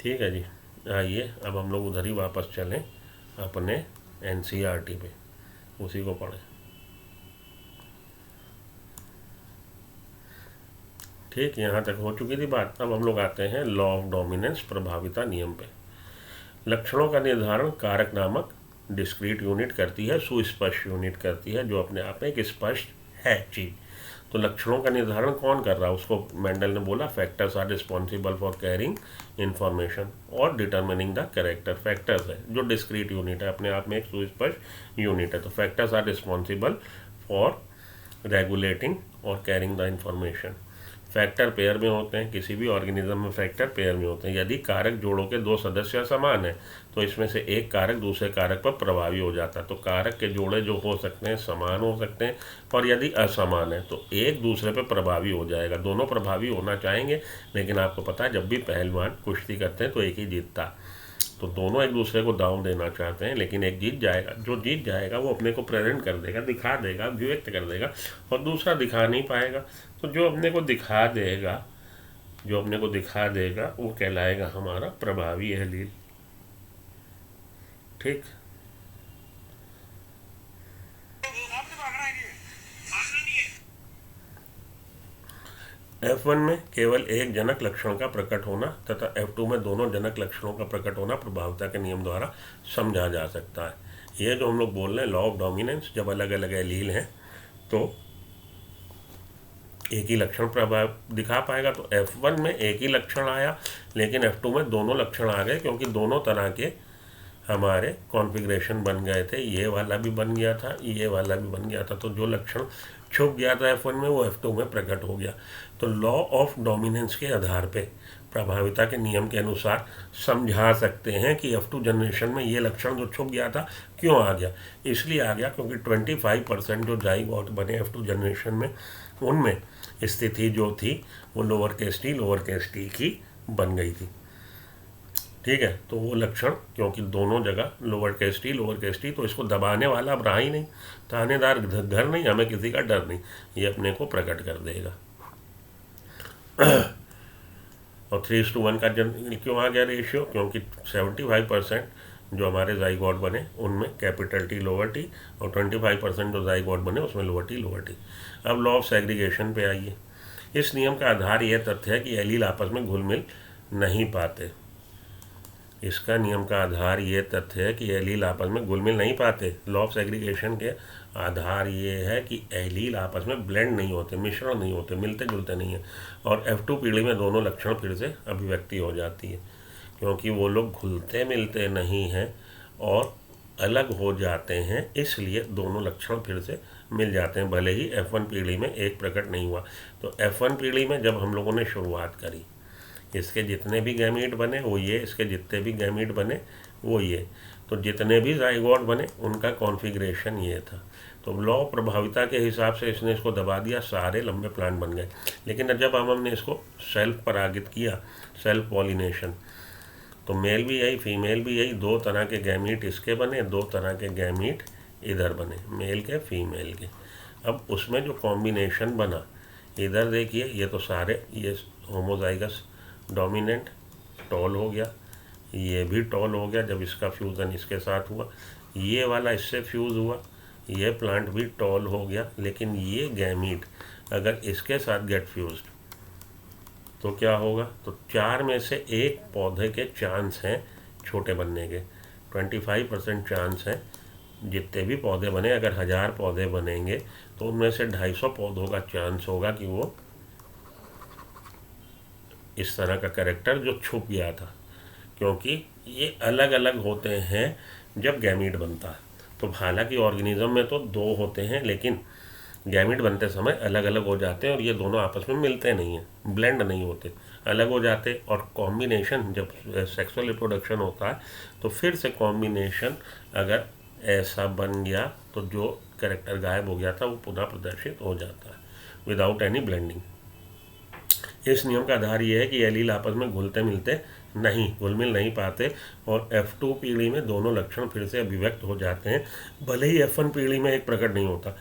ठीक है जी। आइए अब हम लोग उधर ही वापस चलें अपने NCERT पे, उसी को पढ़ें। ठीक, यहाँ तक हो चुकी थी बात। अब हम लोग आते हैं लॉ ऑफ डोमिनेंस, प्रभाविता नियम पे। लक्षणों का निर्धारण कारक नामक डिस्क्रीट यूनिट करती है, सुस्पष्ट यूनिट करती है, जो अपने आप में एक स्पष्ट है चीज़। तो लक्षणों का निर्धारण कौन कर रहा है, उसको मेंडल ने बोला factors are responsible for carrying information और डिटर्मिनिंग द कैरेक्टर। फैक्टर्स है जो डिस्क्रीट यूनिट है, अपने आप में एक सुस्पष्ट यूनिट है। तो factors are responsible for regulating और carrying the information. Factor pair में होते हैं, किसी भी ऑर्गेनिज्म में फैक्टर पेयर में होते हैं। यदि कारक जोड़ों के दो सदस्य समान हैं तो इसमें से एक कारक दूसरे कारक पर प्रभावी हो जाता है। तो कारक के जोड़े जो हो सकते हैं समान हो सकते हैं, और यदि असमान है तो एक दूसरे पर प्रभावी हो जाएगा। दोनों प्रभावी होना चाहेंगे, लेकिन आपको पता है जब भी पहलवान कुश्ती करते हैं तो एक ही जीतता। तो दोनों एक दूसरे को दांव देना चाहते हैं, लेकिन एक जीत जाएगा। जो जीत जाएगा वो अपने को प्रेजेंट कर देगा, दिखा देगा, अभिव्यक्त कर देगा, और दूसरा दिखा नहीं पाएगा। तो जो अपने को दिखा देगा वो कहलाएगा हमारा प्रभावी एलील। ठीक, F1 में केवल एक जनक लक्षण का प्रकट होना तथा F2 में दोनों जनक लक्षणों का प्रकट होना प्रभाविता के नियम द्वारा समझा जा सकता है। ये जो हम लोग बोल रहे हैं लॉ ऑफ डोमिनेंस, जब अलग अलग एलील हैं तो एक ही लक्षण प्रभाव दिखा पाएगा। तो F1 में एक ही लक्षण आया, लेकिन F2 में दोनों लक्षण आ गए, क्योंकि दोनों तरह के हमारे कॉन्फ़िगरेशन बन गए थे। ये वाला भी बन गया था, ये वाला भी बन गया था। तो जो लक्षण छुप गया था F1 में वो F2 में प्रकट हो गया। तो लॉ ऑफ डोमिनेंस के आधार पे प्रभाविता के नियम के अनुसार समझा सकते हैं कि F2 जनरेशन में ये लक्षण जो छुप गया था क्यों आ गया। इसलिए आ गया क्योंकि 25% जो जाइगोट बने F2 जनरेशन में, उनमें स्थिति जो थी वो लोअर केस टी की बन गई थी। ठीक है, तो वो लक्षण, क्योंकि दोनों जगह लोअर केस टी, तो इसको दबाने वाला अब रहा ही नहीं, थानेदार घर नहीं, हमें किसी का डर नहीं, ये अपने को प्रकट कर देगा। और 3:1 का क्यों आ गया रेशियो, क्योंकि 75% जो हमारे जाइगोट बने उनमें कैपिटल टी लोअर टी, और 25% जो जाइगोट बने उसमें लोअर टी। अब लॉ ऑफ सेग्रीगेशन पे आइए। इस नियम का आधार यह तथ्य है कि एलील आपस में घुल मिल नहीं पाते। इसका नियम का आधार ये तथ्य है कि एलील आपस में घुल मिल नहीं पाते। लॉ ऑफ सेग्रीगेशन के आधार ये है कि एलील आपस में ब्लेंड नहीं होते, मिश्रण नहीं होते, मिलते जुलते नहीं हैं। और F2 पीढ़ी में दोनों लक्षण फिर से अभिव्यक्ति हो जाती है, क्योंकि वो लोग घुलते मिलते नहीं हैं और अलग हो जाते हैं, इसलिए दोनों लक्षण फिर से मिल जाते हैं, भले ही F1 पीढ़ी में एक प्रकट नहीं हुआ। तो F1 पीढ़ी में जब हम लोगों ने शुरुआत करी, इसके जितने भी गैमीट बने वो ये, इसके जितने भी गैमीट बने वो ये, तो जितने भी जाइगोट बने उनका कॉन्फ़िगरेशन ये था। तो लॉ प्रभाविता के हिसाब से इसने इसको दबा दिया, सारे लंबे प्लांट बन गए। लेकिन जब हमने इसको सेल्फ परागित किया, सेल्फ पॉलिनेशन, तो मेल भी यही फीमेल भी यही, दो तरह के गैमीट इसके बने, दो तरह के गैमीट इधर बने, मेल के फीमेल के। अब उसमें जो कॉम्बिनेशन बना, इधर देखिए ये तो सारे ये होमोजाइगस डोमिनेंट टॉल हो गया, ये भी टॉल हो गया जब इसका फ्यूज़न इसके साथ हुआ, ये वाला इससे फ्यूज़ हुआ, ये प्लांट भी टॉल हो गया। लेकिन ये गैमीट अगर इसके साथ गेट फ्यूज्ड तो क्या होगा? तो 4 में से एक पौधे के चांस हैं छोटे बनने के, 25% चांस हैं। जितने भी पौधे बने, अगर 1000 पौधे बनेंगे तो उनमें से 250 पौधों का चांस होगा कि वो इस तरह का कैरेक्टर जो छुप गया था, क्योंकि ये अलग अलग होते हैं जब गैमीट बनता है। तो हालांकि ऑर्गेनिज्म में तो 2 होते हैं, लेकिन गैमीट बनते समय अलग अलग हो जाते हैं और ये दोनों आपस में मिलते नहीं हैं, ब्लेंड नहीं होते, अलग हो जाते। और कॉम्बिनेशन जब सेक्सुअल रिप्रोडक्शन होता है तो फिर से कॉम्बिनेशन अगर ऐसा बन गया तो जो कैरेक्टर गायब हो गया था वो पुनः प्रदर्शित हो जाता है विदाउट एनी ब्लेंडिंग। इस नियम का आधार ये है कि एलील आपस में घुलते मिलते नहीं, घुल मिल नहीं पाते और F2 पीढ़ी में दोनों लक्षण फिर से अभिव्यक्त हो जाते हैं, भले ही F1 पीढ़ी में एक प्रकट नहीं होता।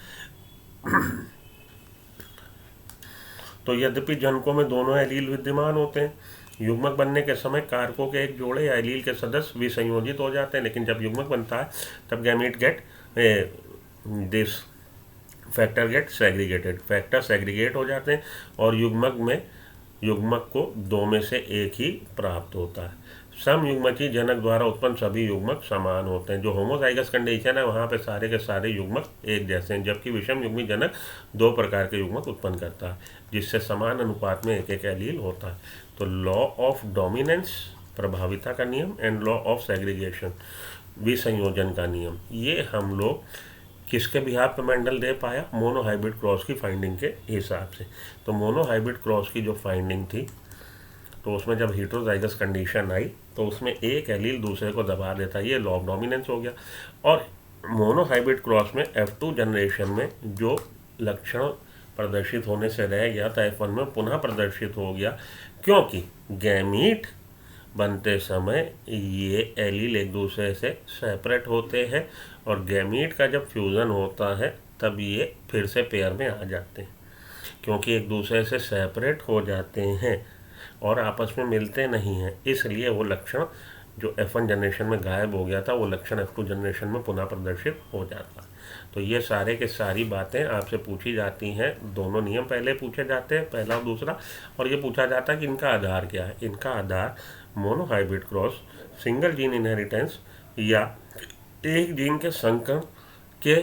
तो यद्यपि जनकों में दोनों एलील विद्यमान होते हैं, युग्मक बनने के समय कारकों के एक जोड़े या एलील के सदस्य भी संयोजित हो जाते हैं, लेकिन जब युग्मक बनता है तब gamete get this factor gate segregated, factor segregate हो जाते हैं और युग्मक को 2 में से एक ही प्राप्त होता है। समयुग्मकीय जनक द्वारा उत्पन्न सभी युग्मक समान होते हैं। जो होमोजाइगस कंडीशन है वहाँ पे सारे के सारे युग्मक एक जैसे हैं, जबकि विषम युग्मी जनक 2 प्रकार के युग्मक उत्पन्न करता है, जिससे समान अनुपात में एक एक एलील होता है। तो लॉ ऑफ डोमिनेंस प्रभाविता का नियम एंड लॉ ऑफ सेग्रीगेशन विसंयोजन का नियम, ये हम लोग किसके बिहार पर मेंडल दे पाया? मोनोहाइब्रिड क्रॉस की फाइंडिंग के हिसाब से। तो मोनोहाइब्रिड क्रॉस की जो फाइंडिंग थी, तो उसमें जब हेटेरोजाइगस कंडीशन आई तो उसमें एक एलील दूसरे को दबा देता, ये लॉ ऑफ डोमिनेंस हो गया। और मोनोहाइब्रिड क्रॉस में F2 जनरेशन में जो लक्षण प्रदर्शित होने से रह गया था F1 में पुनः प्रदर्शित हो गया, क्योंकि गैमीट बनते समय ये एलील एक दूसरे से सेपरेट होते हैं और गैमीट का जब फ्यूज़न होता है तब ये फिर से पेयर में आ जाते हैं। क्योंकि एक दूसरे से सेपरेट हो जाते हैं और आपस में मिलते नहीं हैं, इसलिए वो लक्षण जो F1 जनरेशन में गायब हो गया था वो लक्षण F2 जनरेशन में पुनः प्रदर्शित हो जाता है। तो ये सारे के सारी बातें आपसे पूछी जाती हैं, दोनों नियम पहले पूछे जाते हैं, पहला और दूसरा, और ये पूछा जाता है कि इनका आधार क्या है। इनका आधार monohybrid cross, single gene inheritance या एक जीन के संकरण के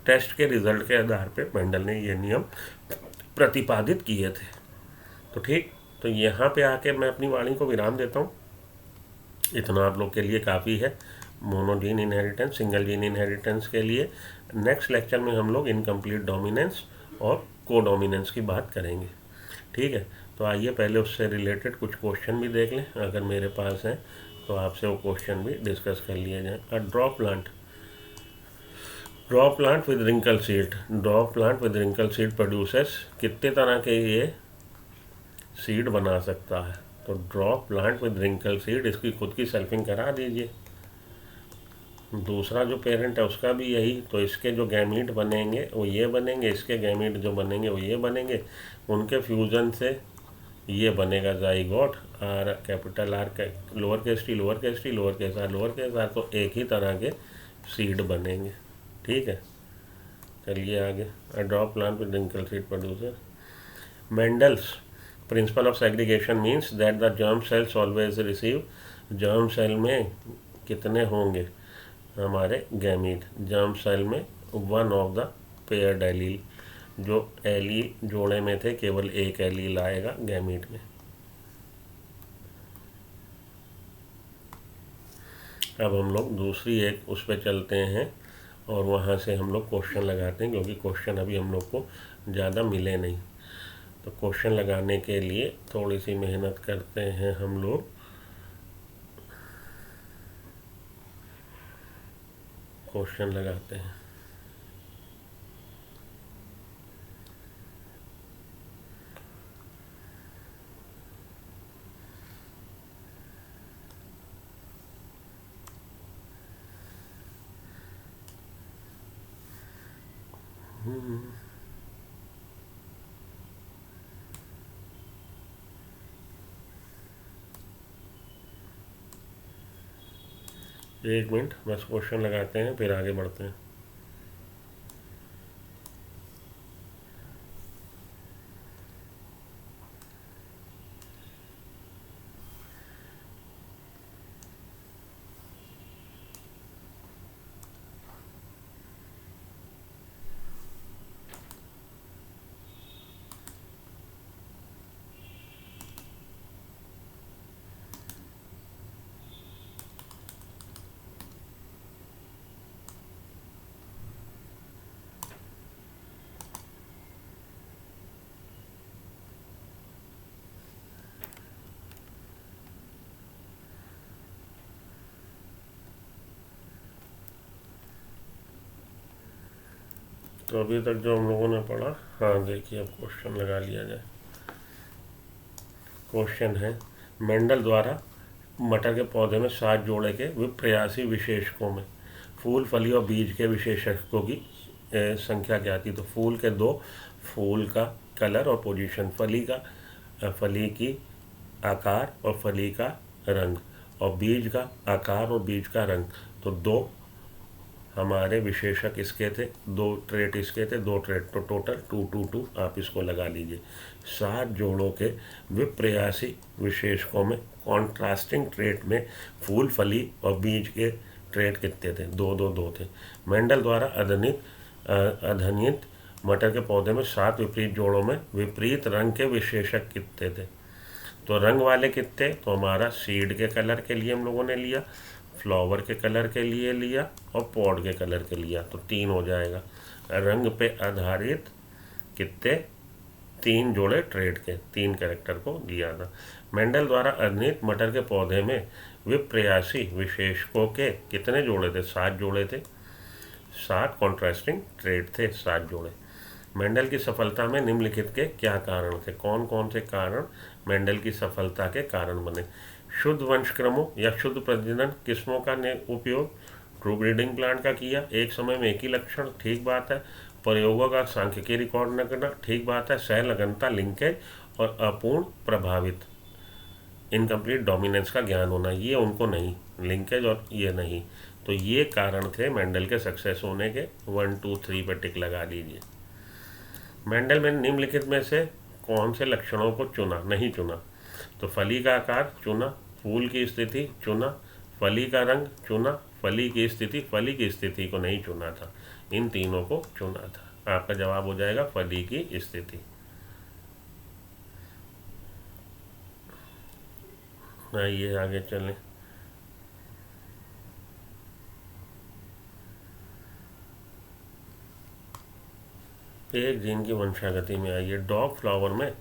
टेस्ट के रिजल्ट के आधार पे मेंडल ने ये नियम प्रतिपादित किए थे। तो ठीक, तो यहाँ पे आके मैं अपनी वाणी को विराम देता हूँ। इतना आप लोग के लिए काफ़ी है मोनोजीन इनहेरिटेंस, सिंगल जीन इनहेरिटेंस के लिए। नेक्स्ट लेक्चर में हम लोग इनकम्प्लीट डोमिनेंस और कोडोमिनेंस की बात करेंगे। ठीक है, तो आइए पहले उससे रिलेटेड कुछ क्वेश्चन भी देख लें, अगर मेरे पास हैं तो आपसे वो क्वेश्चन भी डिस्कस कर लिए जाएँ। A dwarf plant with wrinkle seed, dwarf plant with wrinkle seed produces कितने तरह के ये सीड बना सकता है? तो dwarf plant with wrinkle seed, इसकी खुद की सेल्फिंग करा दीजिए। दूसरा जो पेरेंट है उसका भी यही, तो इसके जो गैमीट बनेंगे वो ये बनेंगे, इसके गैमीट जो बनेंगे वो ये बनेंगे, उनके फ्यूज़न से ये बनेगा zygote, R capital R lower case T lower case T lower case R, तो एक ही तरह के सीड बनेंगे। ठीक है, चलिए आगे। A dwarf plant with wrinkle seed producer. Mendel's principle of segregation means that the germ cells always receive germ cell में कितने होंगे हमारे गैमीट? जर्म सेल में one of the paired allele, जो एलील जोड़े में थे केवल एक एलील आएगा गैमीट में। अब हम लोग दूसरी एक उस पर चलते हैं और वहाँ से हम लोग क्वेश्चन लगाते हैं, क्योंकि क्वेश्चन अभी हम लोग को ज़्यादा मिले नहीं। तो क्वेश्चन लगाने के लिए थोड़ी सी मेहनत करते हैं हम लोग। क्वेश्चन लगाते हैं। एक मिनट बस क्वेश्चन लगाते हैं, फिर आगे बढ़ते हैं। तो अभी तक जो हम लोगों ने पढ़ा, हाँ देखिए अब क्वेश्चन लगा लिया जाए। क्वेश्चन है, मेंडल द्वारा मटर के पौधे में 7 जोड़े के विप्रयासी विशेषकों में फूल, फली और बीज के विशेषकों की संख्या क्या थी? तो फूल के 2, फूल का कलर और पोजीशन, फली की आकार और फली का रंग, और बीज का आकार और बीज का रंग। तो 2 हमारे विशेषक इसके थे, 2 ट्रेट इसके थे, 2 ट्रेट, तो टोटल 2 2 2 आप इसको लगा लीजिए। 7 जोड़ों के विप्रयासी विशेषकों में कॉन्ट्रास्टिंग ट्रेट में फूल, फली और बीज के ट्रेट कितने थे? 2 2 2 थे। मेंडल द्वारा अध्ययनित मटर के पौधे में 7 विपरीत जोड़ों में विपरीत रंग के विशेषक कितने थे? तो रंग वाले कितने? तो हमारा सीड के कलर के लिए हम लोगों ने लिया, फ्लावर के कलर के लिए लिया और पॉड के कलर के लिया, तो 3 हो जाएगा। रंग पे आधारित कितने? 3 जोड़े ट्रेड के, 3 कैरेक्टर को दिया था। मेंडल द्वारा अध्ययनित मटर के पौधे में विप्रयासी विशेषकों के कितने जोड़े थे? 7 जोड़े थे। 7 कॉन्ट्रास्टिंग ट्रेड थे, 7 जोड़े। मेंडल की सफलता में निम्नलिखित के क्या कारण थे? कौन कौन से कारण मेंडल की सफलता के कारण बने? शुद्ध वंशक्रमों या शुद्ध प्रजनन किस्मों का उपयोग ट्रू ब्रीडिंग प्लांट का किया, एक समय में एक ही लक्षण, ठीक बात है। प्रयोगों का सांख्यिकीय रिकॉर्ड न करना, ठीक बात है। सहलगनता, लिंकेज और अपूर्ण प्रभावित इनकम्प्लीट डोमिनेंस का ज्ञान होना, ये उनको नहीं, लिंकेज और ये नहीं। तो ये कारण थे मेंडल के सक्सेस होने के। 1 2 3 पर टिक लगा लीजिए। मेंडल में निम्नलिखित में से कौन से लक्षणों को चुना, नहीं चुना? तो फली का आकार चुना, फूल की स्थिति चुना, फली का रंग चुना, फली की स्थिति को नहीं चुना था। इन तीनों को चुना था। आपका जवाब हो जाएगा फली की स्थिति। आइए आगे चलें। एक जीन की वंशागति में आइए। डॉग फ्लावर में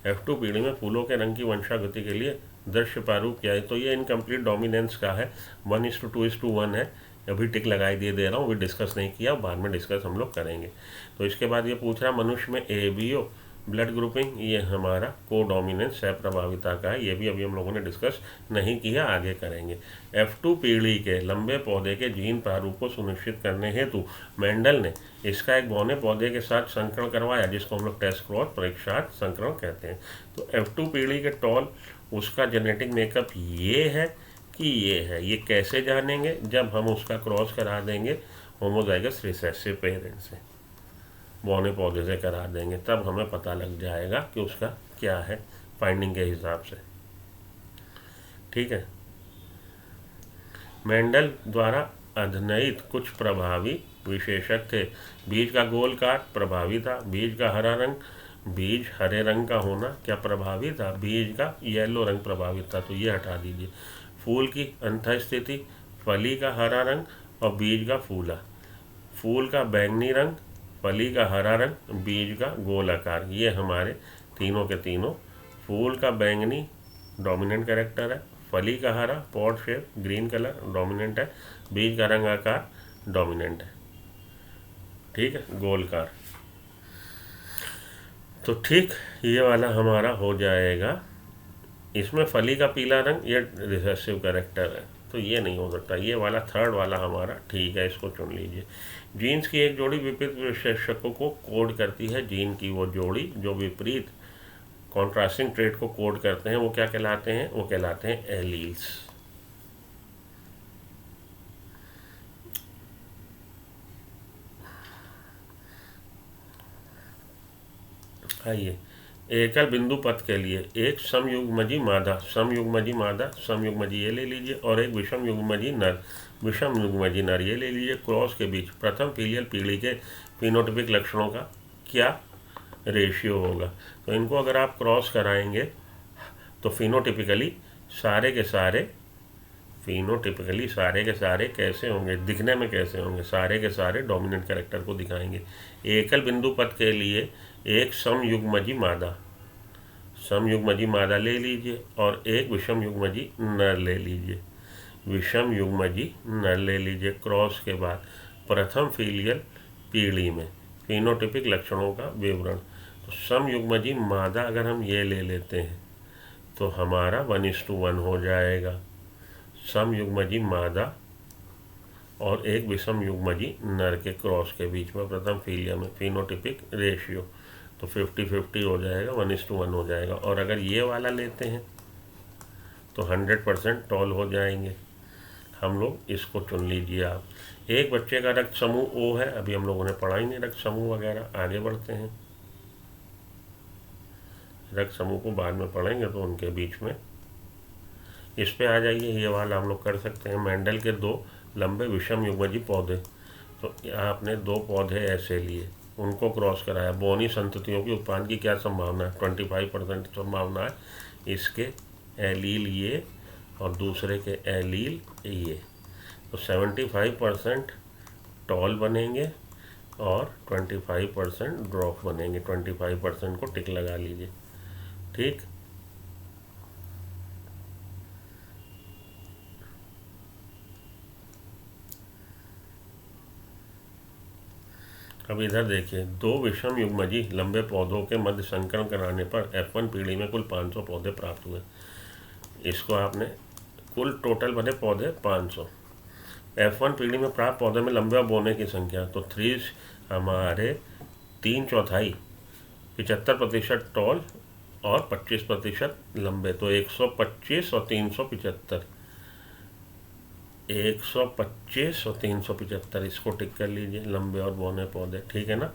F2 पीढ़ी में फूलों के रंग की वंशागति के लिए दृश्य प्रारूप क्या है? तो ये इनकम्प्लीट डोमिनेंस का है, 1:2:1 है। अभी टिक लगाई दे रहा हूँ, अभी डिस्कस नहीं किया, बाद में डिस्कस हम लोग करेंगे। तो इसके बाद ये पूछ रहा मनुष्य में ABO ब्लड ग्रुपिंग, ये हमारा कोडोमिनेंस सहप्रभाविता का है, ये भी अभी हम लोगों ने डिस्कस नहीं किया, आगे करेंगे। F2 पीढ़ी के लंबे पौधे के जीन प्रारूप को सुनिश्चित करने हेतु मेंडल ने इसका एक बौने पौधे के साथ संकरण करवाया, जिसको हम लोग टेस्ट क्रॉस परीक्षार्थ संकरण कहते हैं। तो F2 पीढ़ी के टॉल उसका जेनेटिक मेकअप ये है कि ये है, ये कैसे जानेंगे? जब हम उसका क्रॉस करा देंगे होमोजाइगस रिसेसिव पेरेंट से, बौने पौधे से करा देंगे, तब हमें पता लग जाएगा कि उसका क्या है फाइंडिंग के हिसाब से। ठीक है, मेंडल द्वारा अध्ययित कुछ प्रभावी विशेषक थे। बीज का गोल काट प्रभावी था। बीज का हरा रंग, बीज हरे रंग का होना क्या प्रभावी था? बीज का येलो रंग प्रभावित था, तो ये हटा दीजिए। फूल की अंतःस्थिति, फली का हरा रंग और बीज का फूला। फूल का बैंगनी रंग, फली का हरा रंग, बीज का गोल आकार। ये हमारे तीनों के तीनों। फूल का बैंगनी डोमिनेंट कैरेक्टर है, फली का हरा pot shape green colour dominant है, बीज का रंग आकार डोमिनेंट है। ठीक है, गोलकार। तो ठीक ये वाला हमारा हो जाएगा। इसमें फली का पीला रंग ये रिसेसिव कैरेक्टर है, तो ये नहीं हो सकता। ये वाला थर्ड वाला हमारा ठीक है, इसको चुन लीजिए। जीन्स की एक जोड़ी विपरीत विशेषकों को कोड करती है। जीन की वो जोड़ी जो विपरीत कॉन्ट्रास्टिंग ट्रेट को कोड करते हैं वो क्या कहलाते हैं? वो कहलाते हैं एलील्स। आइए, एकल बिंदु पथ के लिए एक समयुग्मजी मादा, समयुग्मजी मादा, समयुग्मजी ये ले लीजिए, और एक विषम युग्मजी नर, विषम युग्मजी नर ये ले लीजिए। क्रॉस के बीच प्रथम फीलियल पीढ़ी के फिनोटिपिक लक्षणों का क्या रेशियो होगा? तो इनको अगर आप क्रॉस कराएंगे तो फिनोटिपिकली सारे के सारे कैसे होंगे? दिखने में कैसे होंगे? सारे के सारे डोमिनेंट कैरेक्टर को दिखाएंगे। एकल बिंदु पथ के लिए एक समयुग्मजी मादा ले लीजिए और एक विषम युग्मजी नर ले लीजिए। विषम युग्मजी नर ले लीजिए। क्रॉस के बाद प्रथम फीलियल पीढ़ी में फिनोटिपिक लक्षणों का विवरण। तो समयुग्मजी मादा अगर हम ये ले लेते हैं तो हमारा 1:1 हो जाएगा। समयुग्मजी मादा और एक विषम युग्मजी नर के क्रॉस के बीच में प्रथम फीलिया में फिनोटिपिक रेशियो, तो 50-50 हो जाएगा, 1:1 हो जाएगा। और अगर ये वाला लेते हैं तो 100% टॉल हो जाएंगे। हम लोग इसको चुन लीजिए आप। एक बच्चे का रक्त समूह ओ है, अभी हम लोगों ने पढ़ा ही नहीं रक्त समूह वगैरह। आगे बढ़ते हैं, रक्त समूह को बाद में पढ़ेंगे तो उनके बीच में। इस पे आ जाइए, ये वाला हम लोग कर सकते हैं। मेंडल के 2 लंबे विषम युग्मजी पौधे, तो आपने 2 पौधे ऐसे लिए, उनको क्रॉस कराया। बोनी संततियों की उत्पादन की क्या संभावना है? 25% संभावना है। इसके एलील ये और दूसरे के एलील ये, तो 75% टॉल बनेंगे और 25% ड्रॉप बनेंगे। 25% को टिक लगा लीजिए। ठीक, अब इधर देखिए, 2 विषम युग्मजी लंबे पौधों के मध्य संकरण कराने पर F1 पीढ़ी में कुल 500 पौधे प्राप्त हुए। इसको आपने कुल टोटल बने पौधे 500। F1 पीढ़ी में प्राप्त पौधे में लंबे और बोने की संख्या, तो 3 हमारे 3/4 75% टॉल और 25% लंबे, तो 125 और 375, 125 और 375 इसको टिक कर लीजिए, लंबे और बौने पौधे। ठीक है ना?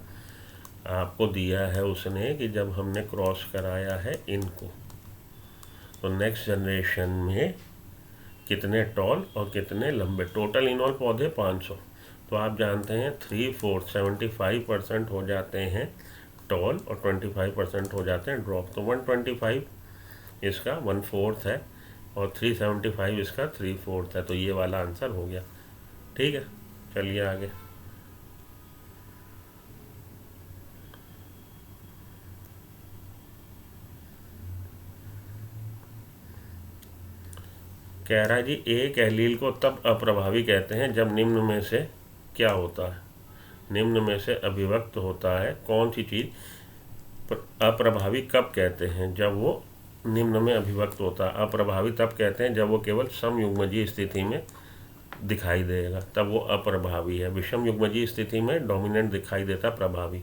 आपको दिया है उसने कि जब हमने क्रॉस कराया है इनको, तो नेक्स्ट जनरेशन में कितने टॉल और कितने लंबे, टोटल इनऑल पौधे 500। तो आप जानते हैं 3/4 75% हो जाते हैं टॉल और 25% हो जाते हैं ड्रॉप। तो 125 इसका 1/4 है और 375 इसका 3/4 है, तो ये वाला आंसर हो गया। ठीक है, चलिए आगे। कह रहा है जी, एक एलील को तब अप्रभावी कहते हैं जब निम्न में से क्या होता है? निम्न में से अभिव्यक्त होता है कौन सी चीज़? अप्रभावी कब कहते हैं? जब वो निम्न में अभिव्यक्त होता है। अप्रभावी तब कहते हैं जब वो केवल समयुग्मजी स्थिति में दिखाई देगा, तब वो अप्रभावी है। विषम युग्मजी स्थिति में डोमिनेंट दिखाई देता प्रभावी।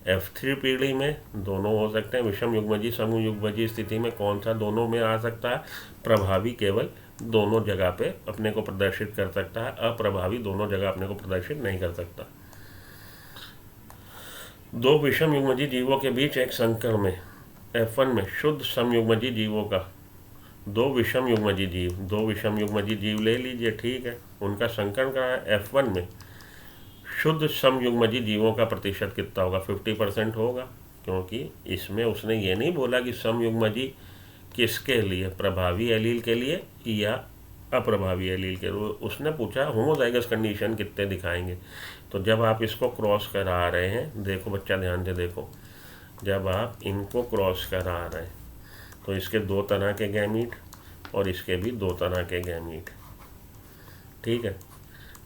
F3 पीढ़ी में दोनों हो सकते हैं। विषम युग्मजी समूह युग्मजी स्थिति में कौन सा दोनों में आ सकता है? प्रभावी केवल दोनों जगह पे अपने को प्रदर्शित कर सकता है, अप्रभावी दोनों जगह अपने को प्रदर्शित नहीं कर सकता। 2 विषम युग्मजी जीवों के बीच एक संकर में F1 में शुद्ध समयुग्मजी जीवों का दो विषम युग्मजी जीव ले लीजिए, ठीक है। उनका संकरण करा है F1 में। शुद्ध समयुग्मजी जीवों का प्रतिशत कितना होगा? 50% होगा, क्योंकि इसमें उसने ये नहीं बोला कि समयुग्मजी किसके लिए, प्रभावी एलील के लिए या अप्रभावी एलील के लिए। उसने पूछा होमोजाइगस कंडीशन कितने दिखाएंगे। तो जब आप इसको क्रॉस करा रहे हैं, देखो बच्चा ध्यान से देखो, जब आप इनको क्रॉस करा रहे हैं तो इसके दो तरह के गैमीट और इसके भी दो तरह के गैमीट, ठीक है।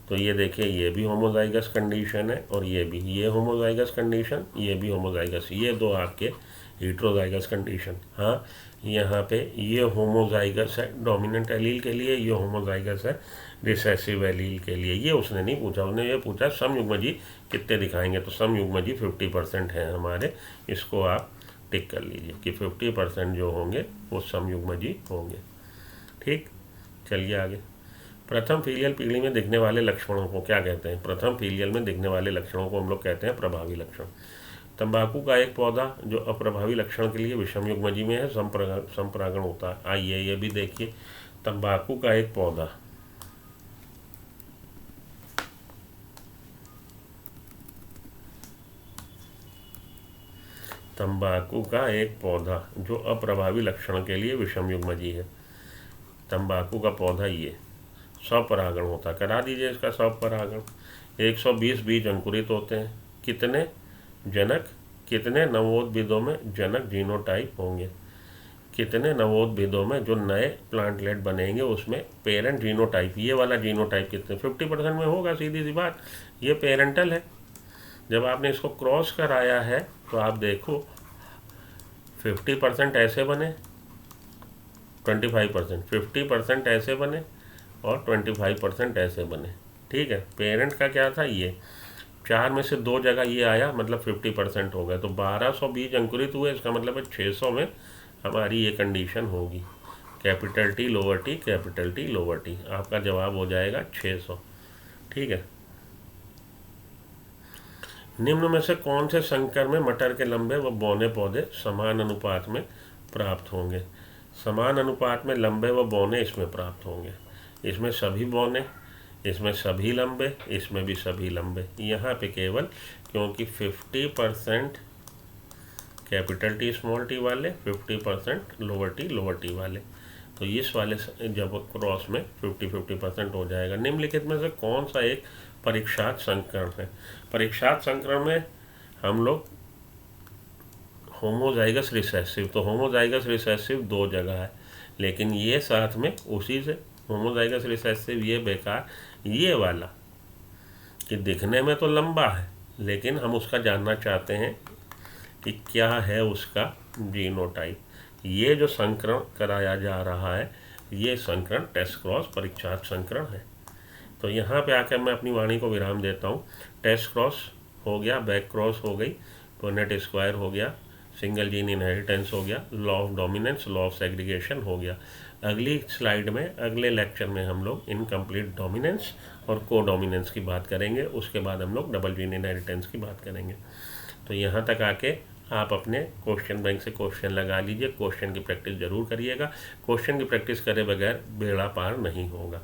तो ये देखिए, ये भी होमोजाइगस कंडीशन है और ये भी, ये होमोजाइगस कंडीशन, ये भी होमोजाइगस, ये दो आपके हीट्रोजाइगस कंडीशन। हाँ, यहाँ पे ये होमोजाइगस है डोमिनेंट एलील के लिए, ये होमोजाइगस है रिसेसिव एलील के लिए। ये उसने नहीं पूछा, उसने ये पूछा समयुग्मजी कितने दिखाएंगे। तो समयुग्मजी 50% है हमारे, इसको आप टिक कर लीजिए कि 50% जो होंगे वो समयुग्मजी होंगे, ठीक। चलिए आगे। प्रथम फीलियल पीढ़ी में दिखने वाले लक्षणों को क्या कहते हैं? प्रथम फीलियल में दिखने वाले लक्षणों को हम लोग कहते हैं प्रभावी लक्षण। तंबाकू का एक पौधा जो अप्रभावी लक्षण के लिए विषम युग्मजी में है, संपरागण होता है। आइए ये भी देखिए, तंबाकू का एक पौधा, तंबाकू का एक पौधा जो अप्रभावी लक्षण के लिए विषम युग्मजी है। तंबाकू का पौधा ये स्वपरागण होता, करा दीजिए इसका स्वपरागण। 120 बीज अंकुरित होते हैं। कितने जनक, कितने नवोद्भिदों में जनक जीनोटाइप होंगे? कितने नवोद्भिदों में जो नए प्लांटलेट बनेंगे उसमें पेरेंट जीनोटाइप, ये वाला जीनोटाइप कितने? 50% में होगा, सीधी सी बात। ये पेरेंटल है। जब आपने इसको क्रॉस कराया है तो आप देखो 50% ऐसे बने, 25%, 50% ऐसे बने और 25% ऐसे बने, ठीक है। पेरेंट का क्या था? ये 4 में से 2 जगह ये आया, मतलब 50% हो गया। तो 1200 बीज अंकुरित हुए, इसका मतलब है 600 में हमारी ये कंडीशन होगी। Capital T lower T, capital T lower T, आपका जवाब हो जाएगा 600, ठीक है। निम्न में से कौन से संकर में मटर के लंबे व बौने पौधे समान अनुपात में प्राप्त होंगे? समान अनुपात में लंबे व बौने इसमें प्राप्त होंगे। इसमें सभी बौने, इसमें सभी लंबे, इसमें भी सभी लंबे। यहाँ पे केवल क्योंकि 50% कैपिटल टी स्मॉल टी वाले, 50% लोअर टी वाले, तो इस वाले जब क्रॉस में 50% हो जाएगा। निम्नलिखित में से कौन सा एक परीक्षात संकरण है? परीक्षात संकरण में हम लोग होमोजाइगस रिसेसिव, तो होमोजाइगस रिसेसिव 2 जगह है, लेकिन ये साथ में उसी से होमोजाइगस रिसेसिव ये बेकार, ये वाला कि दिखने में तो लंबा है लेकिन हम उसका जानना चाहते हैं कि क्या है उसका जीनोटाइप। ये जो संकरण कराया जा रहा है ये संकरण टेस्ट क्रॉस परीक्षात संकरण है। तो यहाँ पे आकर मैं अपनी वाणी को विराम देता हूँ। टेस्ट क्रॉस हो गया, बैक क्रॉस हो गई, पुनेट स्क्वायर हो गया, सिंगल जीन इनहेरिटेंस हो गया, law of dominance, law of segregation हो गया। अगली स्लाइड में, अगले लेक्चर में हम लोग इनकम्प्लीट डोमिनेंस और को डोमिनेंस की बात करेंगे। उसके बाद हम लोग डबल जीन इनहेरिटेंस की बात करेंगे। तो यहाँ तक आके आप अपने क्वेश्चन बैंक से क्वेश्चन लगा लीजिए। क्वेश्चन की प्रैक्टिस ज़रूर करिएगा। क्वेश्चन की प्रैक्टिस करे बगैर बेड़ा पार नहीं होगा,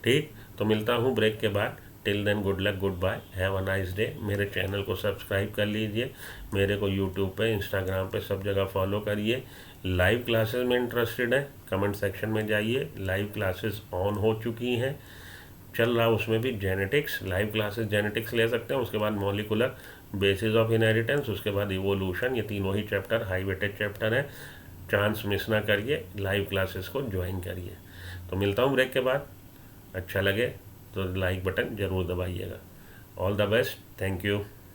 ठीक। तो मिलता हूँ ब्रेक के बाद। Till then good luck, good bye, have a nice day. मेरे चैनल को सब्सक्राइब कर लीजिए, मेरे को यूट्यूब पे, इंस्टाग्राम पे, सब जगह फॉलो करिए। लाइव क्लासेस में इंटरेस्टेड है, कमेंट सेक्शन में जाइए। लाइव क्लासेस ऑन हो चुकी हैं, चल रहा उसमें भी जेनेटिक्स, लाइव क्लासेस जेनेटिक्स ले सकते हैं। उसके बाद मॉलिकुलर बेसिस ऑफ इनहेरिटेंस, उसके बाद इवोल्यूशन, ये तीनों ही चैप्टर हाई वेटेड चैप्टर हैं। चांस मिस ना करिए, लाइव क्लासेस को ज्वाइन करिए। तो मिलता हूँ ब्रेक के बाद। अच्छा लगे तो लाइक बटन ज़रूर दबाइएगा। All the best, thank you.